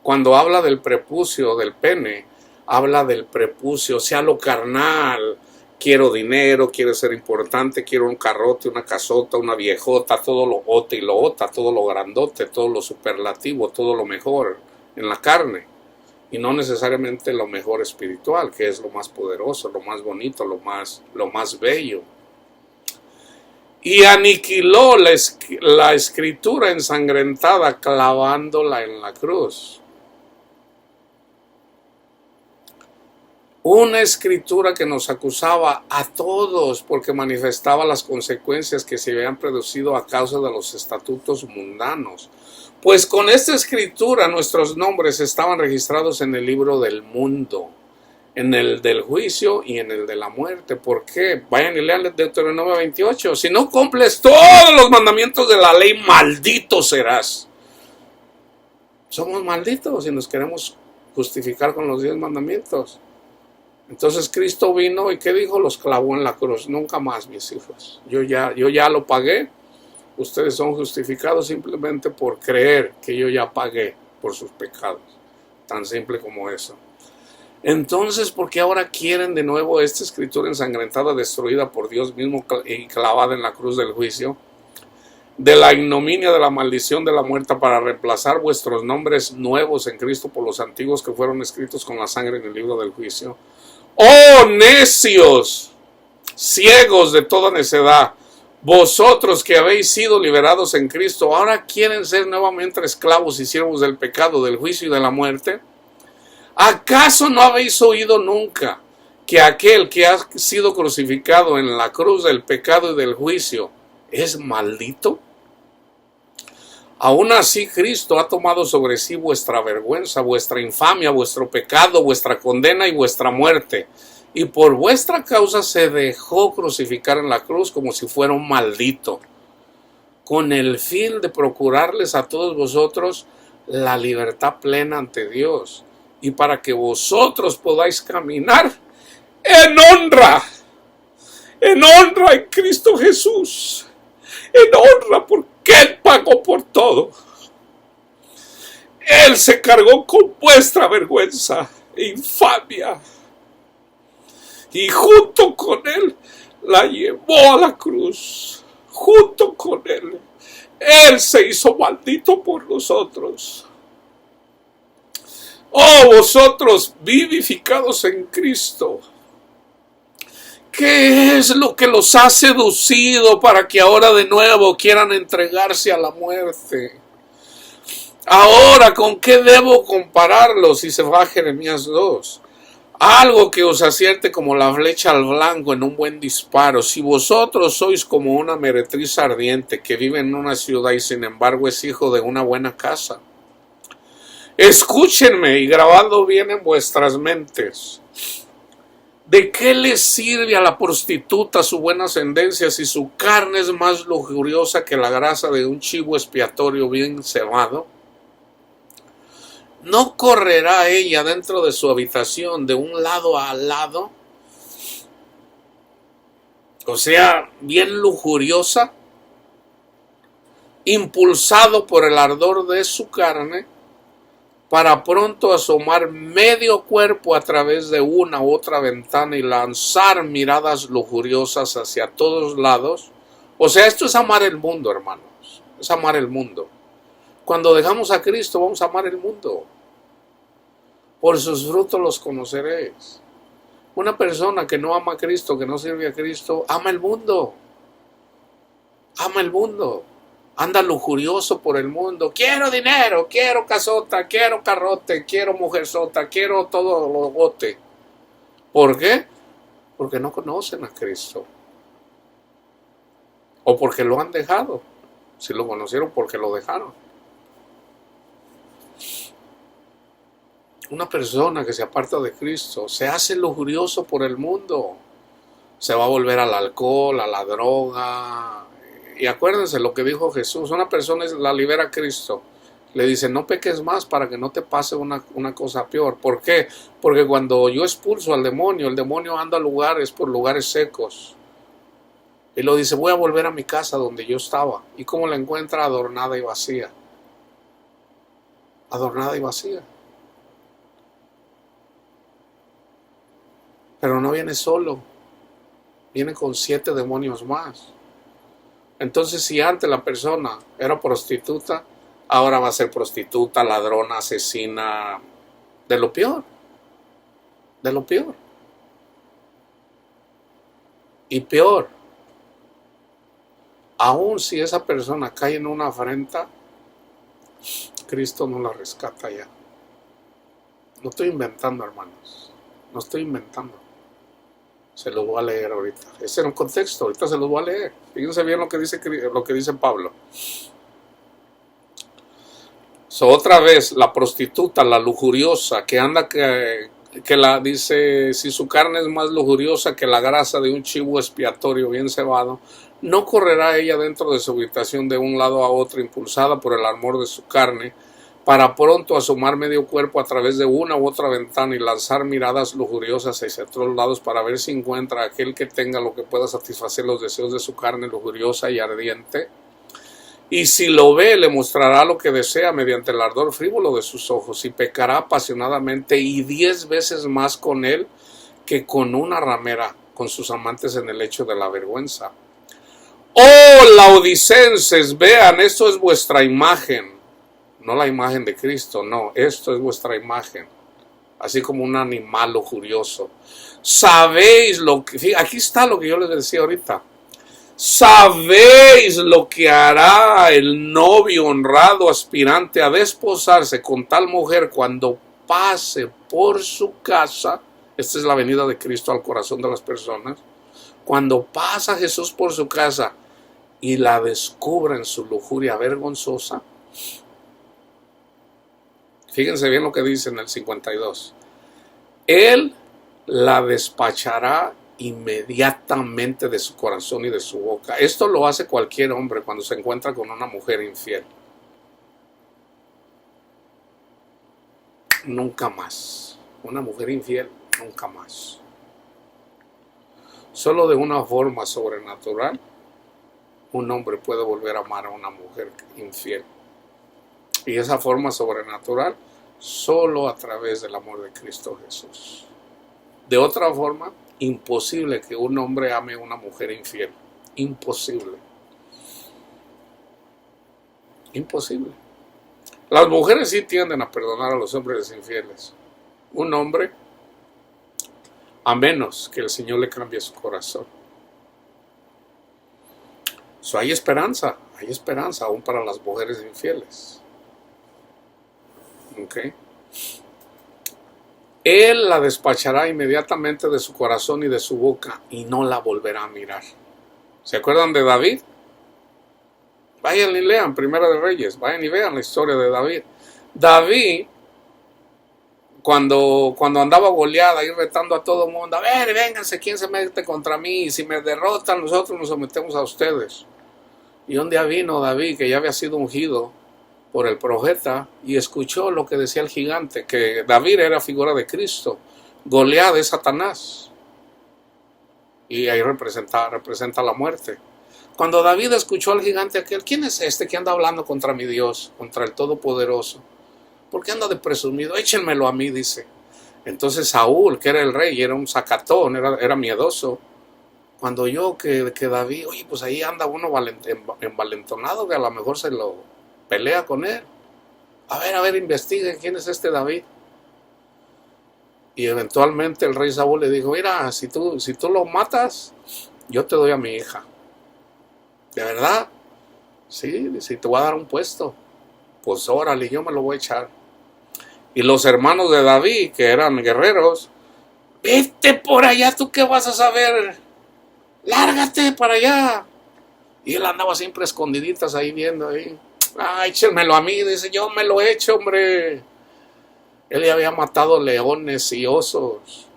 S1: Cuando habla del prepucio del pene, habla del prepucio, o sea, lo carnal. Quiero dinero, quiero ser importante, quiero un carrote, una casota, una viejota, todo lo ote y lo ota, todo lo grandote, todo lo superlativo, todo lo mejor en la carne. Y no necesariamente lo mejor espiritual, que es lo más poderoso, lo más bonito, lo más bello. Y aniquiló la escritura ensangrentada clavándola en la cruz. Una escritura que nos acusaba a todos porque manifestaba las consecuencias que se habían producido a causa de los estatutos mundanos. Pues con esta escritura nuestros nombres estaban registrados en el libro del mundo, en el del juicio y en el de la muerte. ¿Por qué? Vayan y lean Deuteronomio 28. Si no cumples todos los mandamientos de la ley, maldito serás. Somos malditos y nos queremos justificar con los 10 mandamientos. Entonces Cristo vino y ¿qué dijo? Los clavó en la cruz. Nunca más, mis hijos. Yo ya lo pagué. Ustedes son justificados simplemente por creer que yo ya pagué por sus pecados. Tan simple como eso. Entonces, ¿por qué ahora quieren de nuevo esta escritura ensangrentada, destruida por Dios mismo y clavada en la cruz del juicio? De la ignominia, de la maldición, de la muerte, para reemplazar vuestros nombres nuevos en Cristo por los antiguos que fueron escritos con la sangre en el libro del juicio. ¡Oh, necios! Ciegos de toda necedad. Vosotros que habéis sido liberados en Cristo, ahora quieren ser nuevamente esclavos y siervos del pecado, del juicio y de la muerte. ¿Acaso no habéis oído nunca que aquel que ha sido crucificado en la cruz del pecado y del juicio es maldito? Aún así Cristo ha tomado sobre sí vuestra vergüenza, vuestra infamia, vuestro pecado, vuestra condena y vuestra muerte. Y por vuestra causa se dejó crucificar en la cruz como si fuera un maldito, con el fin de procurarles a todos vosotros la libertad plena ante Dios, y para que vosotros podáis caminar en honra en Cristo Jesús, en honra porque Él pagó por todo. Él se cargó con vuestra vergüenza e infamia, y junto con Él la llevó a la cruz. Junto con Él, Él se hizo maldito por nosotros. Oh, vosotros vivificados en Cristo, ¿qué es lo que los ha seducido para que ahora de nuevo quieran entregarse a la muerte? Ahora, ¿con qué debo compararlos? Y se va a Jeremías 2. Algo que os acierte como la flecha al blanco en un buen disparo. Si vosotros sois como una meretriz ardiente que vive en una ciudad y sin embargo es hijo de una buena casa, escúchenme y grabadlo bien en vuestras mentes. ¿De qué le sirve a la prostituta su buena ascendencia si su carne es más lujuriosa que la grasa de un chivo expiatorio bien cebado? ¿No correrá ella dentro de su habitación de un lado a lado? O sea, bien lujuriosa, impulsado por el ardor de su carne, para pronto asomar medio cuerpo a través de una u otra ventana y lanzar miradas lujuriosas hacia todos lados. O sea, esto es amar el mundo, hermanos. Es amar el mundo. Cuando dejamos a Cristo, vamos a amar el mundo. Por sus frutos los conoceréis. Una persona que no ama a Cristo, que no sirve a Cristo, ama el mundo. Ama el mundo. Anda lujurioso por el mundo. Quiero dinero, quiero casota, quiero carrote, quiero mujerzota, quiero todo lo bote. ¿Por qué? Porque no conocen a Cristo. O porque lo han dejado. Si lo conocieron, porque lo dejaron. Una persona que se aparta de Cristo se hace lujurioso por el mundo. Se va a volver al alcohol, a la droga. Y acuérdense lo que dijo Jesús. Una persona la libera a Cristo. Le dice, no peques más para que no te pase una cosa peor. ¿Por qué? Porque cuando yo expulso al demonio, el demonio anda a por lugares secos. Y lo dice, voy a volver a mi casa donde yo estaba. ¿Y cómo la encuentra? Adornada y vacía. Adornada y vacía. Pero no viene solo. Viene con 7 demonios más. Entonces, si antes la persona era prostituta, ahora va a ser prostituta, ladrona, asesina, de lo peor. De lo peor. Y peor, aun si esa persona cae en una afrenta, Cristo no la rescata ya. No estoy inventando, hermanos. No estoy inventando. Se los voy a leer ahorita. Ese era un contexto, ahorita se los voy a leer. Fíjense bien lo que dice Pablo. Otra vez, la prostituta, la lujuriosa, que anda que la dice, si su carne es más lujuriosa que la grasa de un chivo expiatorio bien cebado, no correrá ella dentro de su habitación de un lado a otro, impulsada por el amor de su carne, para pronto asomar medio cuerpo a través de una u otra ventana y lanzar miradas lujuriosas hacia otros lados para ver si encuentra aquel que tenga lo que pueda satisfacer los deseos de su carne lujuriosa y ardiente. Y si lo ve, le mostrará lo que desea mediante el ardor frívolo de sus ojos y pecará apasionadamente y 10 veces más con él que con una ramera, con sus amantes en el lecho de la vergüenza. ¡Oh, laodicenses! Vean, esto es vuestra imagen. No la imagen de Cristo, no, esto es vuestra imagen. Así como un animal lujurioso. Sabéis lo que... Aquí está lo que yo les decía ahorita. Sabéis lo que hará el novio honrado aspirante a desposarse con tal mujer cuando pase por su casa. Esta es la venida de Cristo al corazón de las personas. Cuando pasa Jesús por su casa y la descubre en su lujuria vergonzosa. Fíjense bien lo que dice en el 52. Él la despachará inmediatamente de su corazón y de su boca. Esto lo hace cualquier hombre cuando se encuentra con una mujer infiel. Nunca más. Una mujer infiel, nunca más. Solo de una forma sobrenatural, un hombre puede volver a amar a una mujer infiel. Y esa forma sobrenatural, solo a través del amor de Cristo Jesús. De otra forma, imposible que un hombre ame a una mujer infiel. Imposible. Imposible. Las mujeres sí tienden a perdonar a los hombres infieles. Un hombre, a menos que el Señor le cambie su corazón. Hay esperanza aún para las mujeres infieles. Okay. Él la despachará inmediatamente de su corazón y de su boca, y no la volverá a mirar. ¿Se acuerdan de David? Vayan y lean Primera de Reyes, vayan y vean la historia de David. David, cuando andaba Goliat ahí retando a todo el mundo, a ver, vénganse, ¿quién se mete contra mí? Y si me derrotan, nosotros nos sometemos a ustedes. Y un día vino David, que ya había sido ungido por el profeta, y escuchó lo que decía el gigante, que David era figura de Cristo, Goliat es Satanás, y ahí representa la muerte. Cuando David escuchó al gigante aquel, ¿quién es este que anda hablando contra mi Dios, contra el Todopoderoso? ¿Por qué anda de presumido? Échenmelo a mí, dice. Entonces Saúl, que era el rey, era un sacatón, era miedoso. Cuando oyó que David, oye, pues ahí anda uno envalentonado, que a lo mejor se lo pelea con él. A ver, investigue quién es este David. Y eventualmente el rey Saúl le dijo, mira, si tú lo matas, yo te doy a mi hija. ¿De verdad? Sí, te voy a dar un puesto. Pues órale, yo me lo voy a echar. Y los hermanos de David, que eran guerreros, vete por allá, ¿tú qué vas a saber? Lárgate para allá. Y él andaba siempre escondiditas ahí viendo ahí. Échenmelo a mí, dice, yo me lo he hecho, hombre. Él ya había matado leones y osos.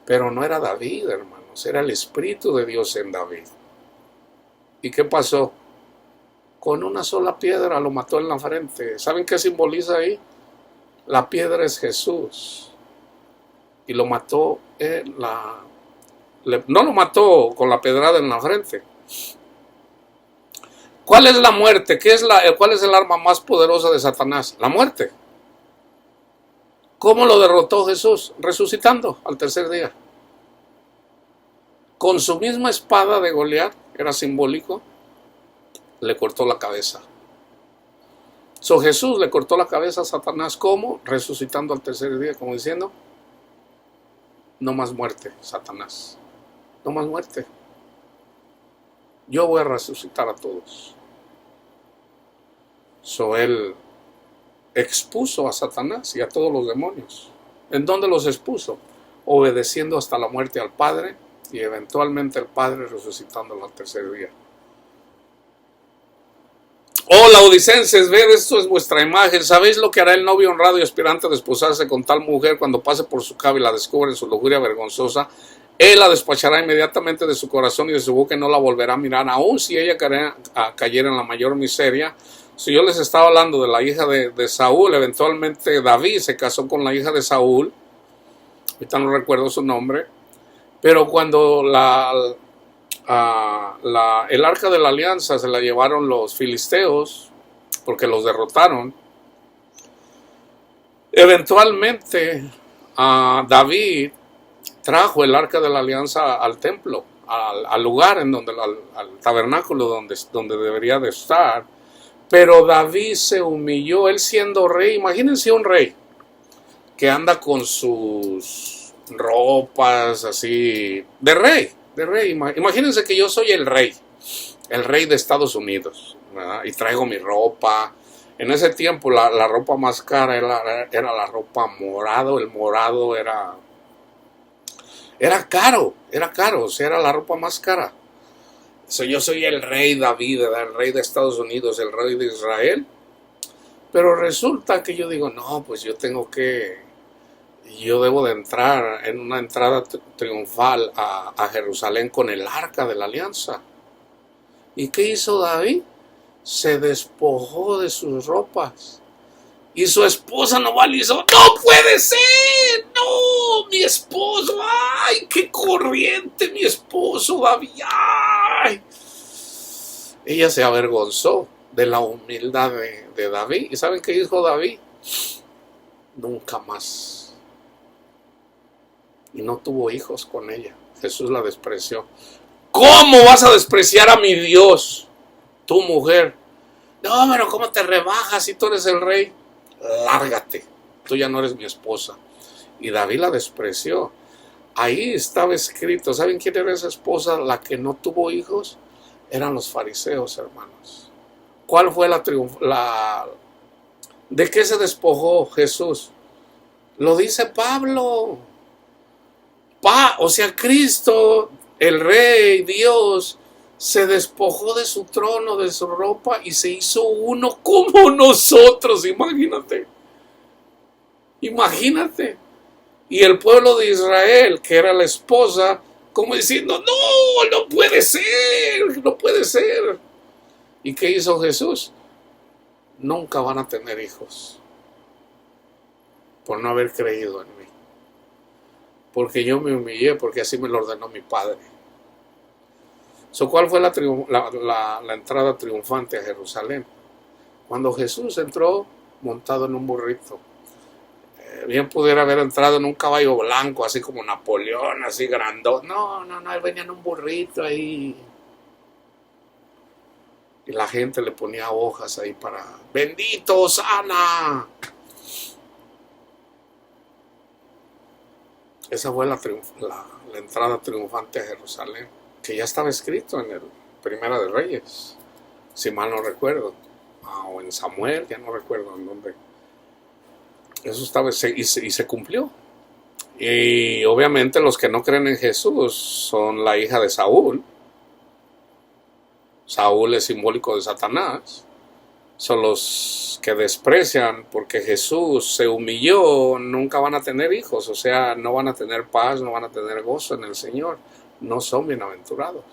S1: Pero no era David, hermanos, era el Espíritu de Dios en David. ¿Y qué pasó? Con una sola piedra lo mató en la frente. ¿Saben qué simboliza ahí? La piedra es Jesús. Y lo mató no lo mató con la pedrada en la frente. ¿Cuál es la muerte? ¿Cuál es el arma más poderosa de Satanás? La muerte. ¿Cómo lo derrotó Jesús? Resucitando al tercer día. Con su misma espada de Goliat, era simbólico, le cortó la cabeza. Jesús le cortó la cabeza a Satanás. ¿Cómo? Resucitando al tercer día, como diciendo, no más muerte, Satanás. No más muerte. Yo voy a resucitar a todos. Él expuso a Satanás y a todos los demonios. ¿En dónde los expuso? Obedeciendo hasta la muerte al Padre, y eventualmente el Padre resucitándolo al tercer día. Oh, laodicenses, ved, esto es vuestra imagen. ¿Sabéis lo que hará el novio honrado y aspirante a desposarse con tal mujer cuando pase por su cama y la descubre en su lujuria vergonzosa? Él la despachará inmediatamente de su corazón y de su boca, y no la volverá a mirar, aun si ella cayera en la mayor miseria. Si yo les estaba hablando de la hija de Saúl, eventualmente David se casó con la hija de Saúl, ahorita no recuerdo su nombre, pero cuando el arca de la alianza se la llevaron los filisteos, porque los derrotaron, eventualmente David trajo el arca de la alianza al templo, al lugar en donde, al tabernáculo donde debería de estar. Pero David se humilló, él siendo rey. Imagínense un rey que anda con sus ropas así, de rey. Imagínense que yo soy el rey de Estados Unidos, ¿verdad? Y traigo mi ropa. En ese tiempo la ropa más cara era la ropa morado. El morado era caro, o sea, era la ropa más cara. Yo soy el rey David, el rey de Estados Unidos, el rey de Israel. Pero resulta que yo digo, no, pues yo debo de entrar en una entrada triunfal a Jerusalén con el arca de la alianza. ¿Y qué hizo David? Se despojó de sus ropas. Y su esposa nomás le hizo, ¡no puede ser! ¡No! ¡Mi esposo! ¡Ay, qué corriente! ¡Mi esposo David! ¡Ay! Ella se avergonzó de la humildad de David. ¿Y saben qué dijo David? Nunca más. Y no tuvo hijos con ella. Jesús la despreció. ¿Cómo vas a despreciar a mi Dios, tu mujer? No, pero ¿cómo te rebajas si tú eres el rey? Lárgate, tú ya no eres mi esposa. Y David la despreció. Ahí estaba escrito. ¿Saben quién era esa esposa? La que no tuvo hijos. Eran los fariseos, hermanos. ¿Cuál fue ¿De qué se despojó Jesús? Lo dice Pablo. O sea, Cristo, el Rey, Dios, se despojó de su trono, de su ropa y se hizo uno como nosotros. Imagínate. Imagínate. Y el pueblo de Israel, que era la esposa, como diciendo, no, no puede ser, no puede ser. ¿Y qué hizo Jesús? Nunca van a tener hijos por no haber creído en mí. Porque yo me humillé, porque así me lo ordenó mi Padre. ¿Cuál fue la entrada triunfante a Jerusalén? Cuando Jesús entró montado en un burrito. Bien pudiera haber entrado en un caballo blanco, así como Napoleón, así grandote. No, él venía en un burrito ahí. Y la gente le ponía hojas ahí para, bendito, Hosana. Esa fue la entrada triunfante a Jerusalén, que ya estaba escrito en el Primera de Reyes, si mal no recuerdo, o en Samuel, ya no recuerdo en dónde. Eso estaba y se cumplió. Y obviamente los que no creen en Jesús son la hija de Saúl. Saúl es simbólico de Satanás. Son los que desprecian porque Jesús se humilló, nunca van a tener hijos, o sea, no van a tener paz, no van a tener gozo en el Señor, no son bienaventurados.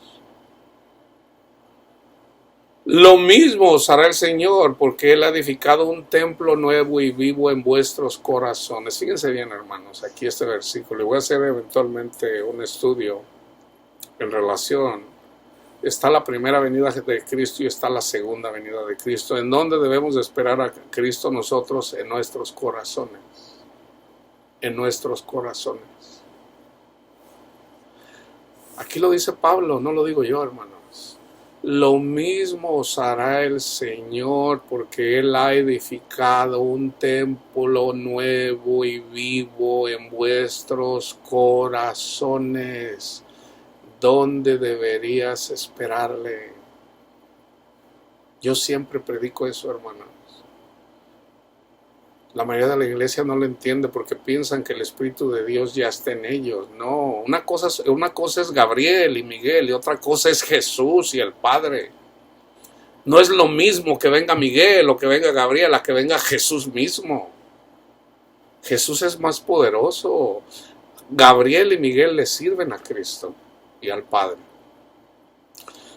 S1: Lo mismo os hará el Señor, porque Él ha edificado un templo nuevo y vivo en vuestros corazones. Fíjense bien, hermanos, aquí este versículo, y voy a hacer eventualmente un estudio en relación. Está la primera venida de Cristo y está la segunda venida de Cristo. ¿En dónde debemos de esperar a Cristo nosotros? En nuestros corazones. En nuestros corazones. Aquí lo dice Pablo, no lo digo yo, hermanos. Lo mismo os hará el Señor, porque Él ha edificado un templo nuevo y vivo en vuestros corazones. ¿Dónde deberías esperarle? Yo siempre predico eso, hermanos. La mayoría de la iglesia no lo entiende porque piensan que el Espíritu de Dios ya está en ellos. No, una cosa es Gabriel y Miguel y otra cosa es Jesús y el Padre. No es lo mismo que venga Miguel o que venga Gabriel a que venga Jesús mismo. Jesús es más poderoso. Gabriel y Miguel le sirven a Cristo y al Padre.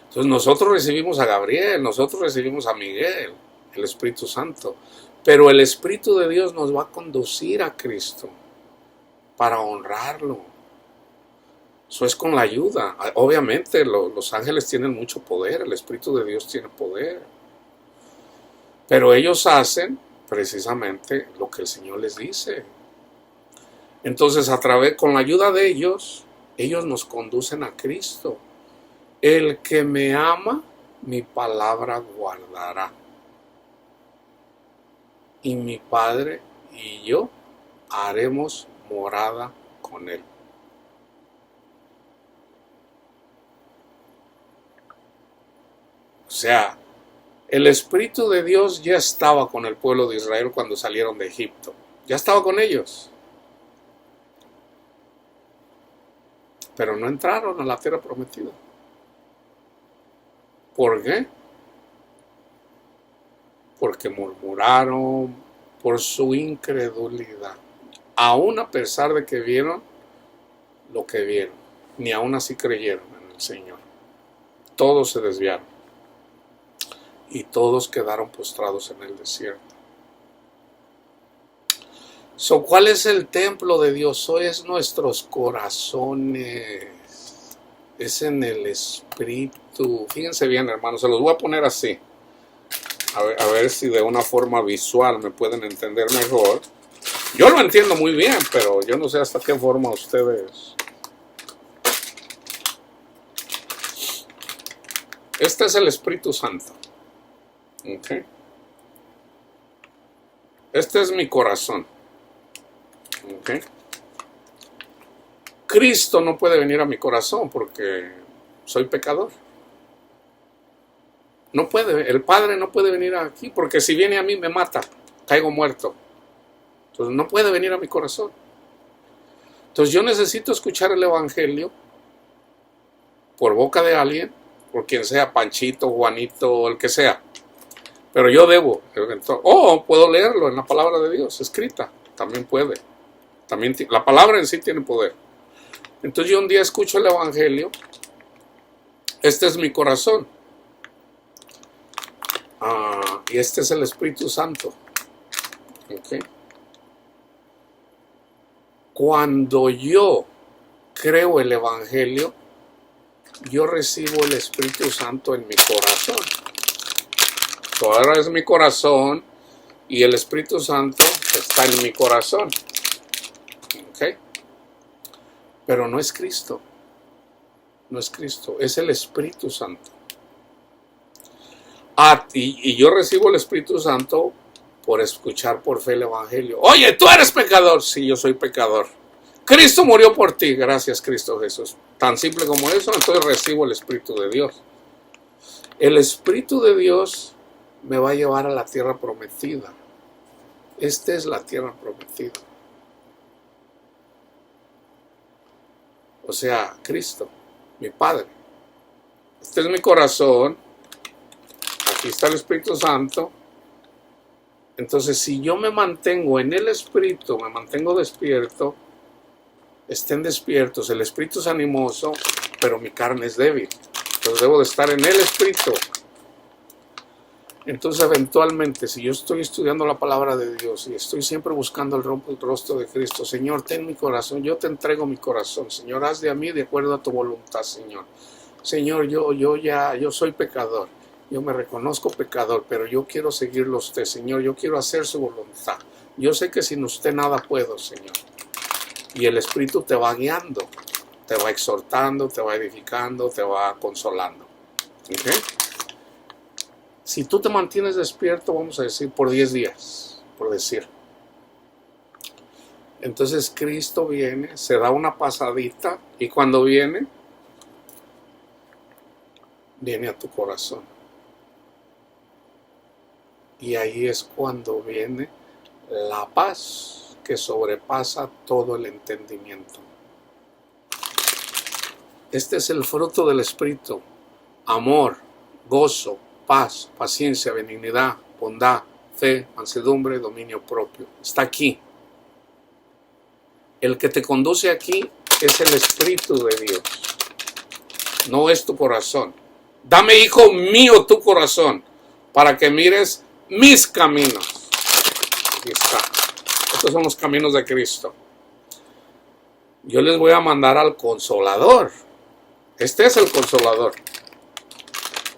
S1: Entonces nosotros recibimos a Gabriel, nosotros recibimos a Miguel, el Espíritu Santo, pero el Espíritu de Dios nos va a conducir a Cristo para honrarlo. Eso es con la ayuda. Obviamente los ángeles tienen mucho poder, el Espíritu de Dios tiene poder, pero ellos hacen precisamente lo que el Señor les dice. Entonces con la ayuda de ellos nos conducen a Cristo. El que me ama, mi palabra guardará. Y mi Padre y yo haremos morada con él. O sea, el Espíritu de Dios ya estaba con el pueblo de Israel cuando salieron de Egipto. Ya estaba con ellos. Pero no entraron a la tierra prometida. ¿Por qué? Porque murmuraron por su incredulidad. Aún a pesar de que vieron lo que vieron, ni aún así creyeron en el Señor. Todos se desviaron. Y todos quedaron postrados en el desierto. ¿Cuál es el templo de Dios? Hoy es nuestros corazones. Es en el Espíritu. Fíjense bien, hermanos, se los voy a poner así. A ver si de una forma visual me pueden entender mejor. Yo lo entiendo muy bien, pero yo no sé hasta qué forma ustedes. Este es el Espíritu Santo. ¿Ok? Este es mi corazón. ¿Ok? Cristo no puede venir a mi corazón porque soy pecador. No puede, el Padre no puede venir aquí porque si viene a mí me mata, caigo muerto. Entonces no puede venir a mi corazón. Entonces yo necesito escuchar el evangelio por boca de alguien, por quien sea, Panchito, Juanito, el que sea. Pero yo debo, puedo leerlo en la palabra de Dios, escrita, también puede. También la palabra en sí tiene poder. Entonces yo un día escucho el evangelio, este es mi corazón, y este es el Espíritu Santo. ¿Okay? Cuando yo creo el evangelio, yo recibo el Espíritu Santo en mi corazón. Ahora es mi corazón y el Espíritu Santo está en mi corazón. ¿Okay? Pero no es Cristo. No es Cristo, es el Espíritu Santo. Y yo recibo el Espíritu Santo por escuchar por fe el evangelio. Oye, tú eres pecador. Sí, yo soy pecador. Cristo murió por ti. Gracias, Cristo Jesús. Tan simple como eso, entonces recibo el Espíritu de Dios. El Espíritu de Dios me va a llevar a la tierra prometida. Esta es la tierra prometida. O sea, Cristo, mi Padre. Este es mi corazón. Aquí está el Espíritu Santo. Entonces, si yo me mantengo en el Espíritu, me mantengo despierto, estén despiertos. El Espíritu es animoso, pero mi carne es débil. Entonces debo de estar en el Espíritu. Entonces eventualmente, si yo estoy estudiando la palabra de Dios y estoy siempre buscando el rostro de Cristo, Señor, ten mi corazón, yo te entrego mi corazón, Señor, haz de mí de acuerdo a tu voluntad, Señor. Señor, yo soy pecador, yo me reconozco pecador, pero yo quiero seguirlo a usted, Señor, yo quiero hacer su voluntad. Yo sé que sin usted nada puedo, Señor. Y el Espíritu te va guiando, te va exhortando, te va edificando, te va consolando. ¿Okay? Si tú te mantienes despierto, vamos a decir, por 10 días, por decir. Entonces Cristo viene, se da una pasadita, y cuando viene a tu corazón. Y ahí es cuando viene la paz que sobrepasa todo el entendimiento. Este es el fruto del Espíritu: amor, gozo, paz, paciencia, benignidad, bondad, fe, mansedumbre, dominio propio. Está aquí. El que te conduce aquí es el Espíritu de Dios. No es tu corazón. Dame, hijo mío, tu corazón, para que mires mis caminos. Aquí está. Estos son los caminos de Cristo. Yo les voy a mandar al Consolador. Este es el Consolador.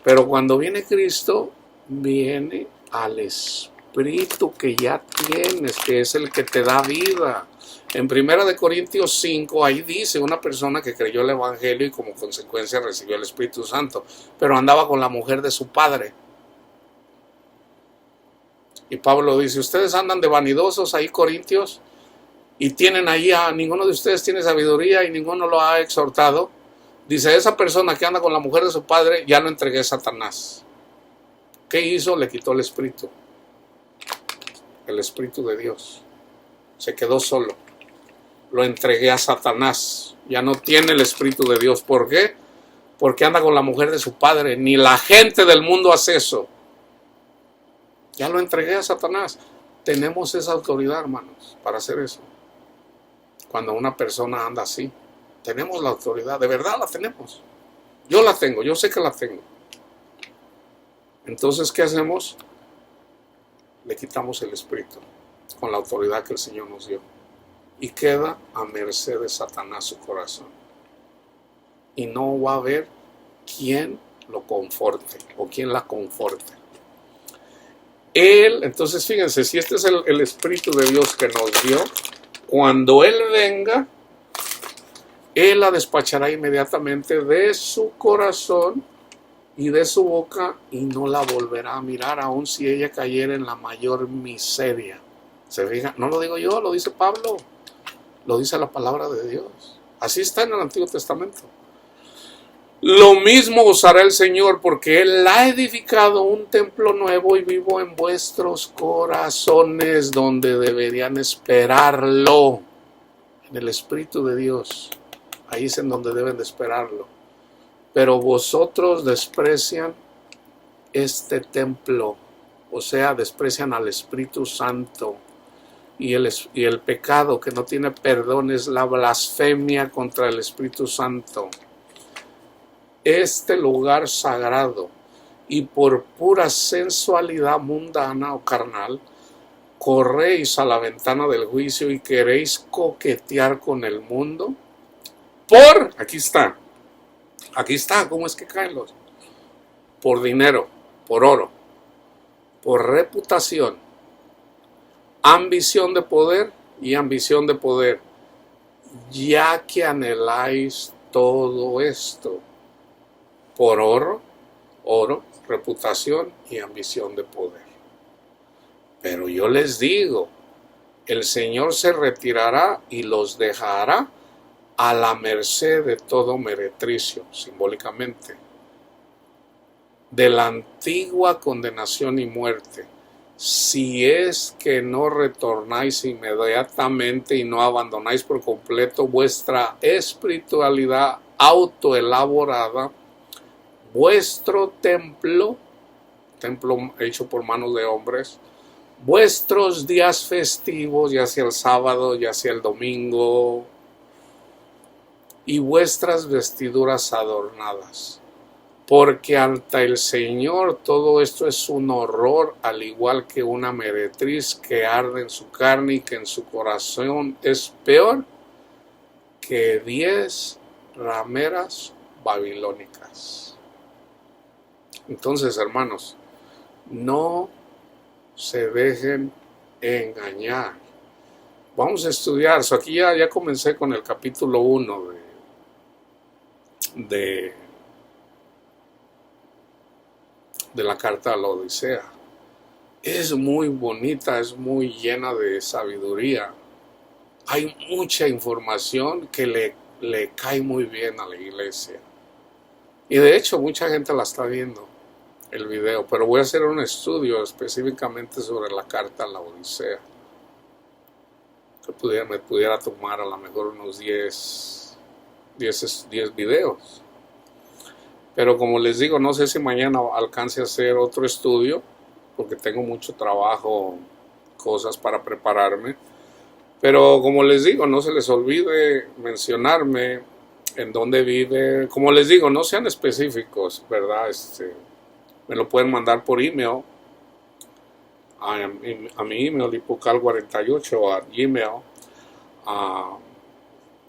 S1: Pero cuando viene Cristo, viene al Espíritu que ya tienes, que es el que te da vida. En 1 Corintios 5, ahí dice una persona que creyó el Evangelio y como consecuencia recibió el Espíritu Santo, pero andaba con la mujer de su padre. Y Pablo dice, ustedes andan de vanidosos ahí, corintios, y tienen ahí ninguno de ustedes tiene sabiduría y ninguno lo ha exhortado. Dice, esa persona que anda con la mujer de su padre, ya lo entregué a Satanás. ¿Qué hizo? Le quitó el Espíritu. El Espíritu de Dios. Se quedó solo. Lo entregué a Satanás. Ya no tiene el Espíritu de Dios. ¿Por qué? Porque anda con la mujer de su padre. Ni la gente del mundo hace eso. Ya lo entregué a Satanás. Tenemos esa autoridad, hermanos, para hacer eso. Cuando una persona anda así. Tenemos la autoridad, de verdad la tenemos. Yo la tengo, yo sé que la tengo. Entonces, ¿qué hacemos? Le quitamos el Espíritu con la autoridad que el Señor nos dio. Y queda a merced de Satanás su corazón. Y no va a haber quien lo conforte o quien la conforte. Él, entonces fíjense, si este es el Espíritu de Dios que nos dio, cuando Él venga, Él la despachará inmediatamente de su corazón y de su boca y no la volverá a mirar, aun si ella cayera en la mayor miseria. ¿Se fijan? No lo digo yo, lo dice Pablo. Lo dice la palabra de Dios. Así está en el Antiguo Testamento. Lo mismo os hará el Señor, porque Él ha edificado un templo nuevo y vivo en vuestros corazones, donde deberían esperarlo, en el Espíritu de Dios. Ahí es en donde deben de esperarlo. Pero vosotros desprecian este templo, o sea, desprecian al Espíritu Santo. Y el pecado que no tiene perdón es la blasfemia contra el Espíritu Santo. Este lugar sagrado, y por pura sensualidad mundana o carnal, corréis a la ventana del juicio y queréis coquetear con el mundo. Aquí está, ¿cómo es que caen los? Por dinero, por oro, por reputación, ambición de poder y ambición de poder, ya que anheláis todo esto. Por oro, reputación y ambición de poder. Pero yo les digo, el Señor se retirará y los dejará a la merced de todo meretricio, simbólicamente, de la antigua condenación y muerte, si es que no retornáis inmediatamente y no abandonáis por completo vuestra espiritualidad autoelaborada, vuestro templo hecho por manos de hombres, vuestros días festivos, ya sea el sábado, ya sea el domingo, y vuestras vestiduras adornadas. Porque ante el Señor todo esto es un horror, al igual que una meretriz que arde en su carne y que en su corazón es peor que 10 rameras babilónicas. Entonces, hermanos, no se dejen engañar. Vamos a estudiar. Aquí ya comencé con el capítulo 1 de la carta a la Odisea. Es muy bonita, es muy llena de sabiduría. Hay mucha información que le cae muy bien a la iglesia. Y de hecho, mucha gente la está viendo, el video, pero voy a hacer un estudio específicamente sobre la carta a la Odisea. Que me pudiera tomar a lo mejor unos 10 videos. Pero como les digo, no sé si mañana alcance a hacer otro estudio, porque tengo mucho trabajo, cosas para prepararme. Pero como les digo, no se les olvide mencionarme en dónde vive. Como les digo, no sean específicos, ¿verdad? Me lo pueden mandar por email a mi email lipucal48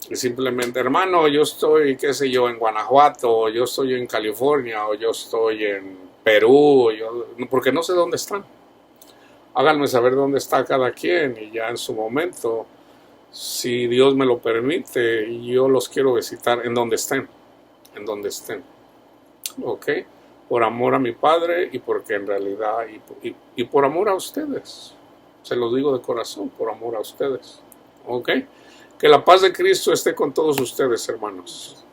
S1: y simplemente, hermano, yo estoy, qué sé yo, en Guanajuato, o yo estoy en California, o yo estoy en Perú, porque no sé dónde están. Háganme saber dónde está cada quien y ya en su momento, si Dios me lo permite, yo los quiero visitar en donde estén. ¿Ok? Por amor a mi Padre y porque en realidad, y por amor a ustedes. Se los digo de corazón, por amor a ustedes. ¿Ok? Que la paz de Cristo esté con todos ustedes, hermanos.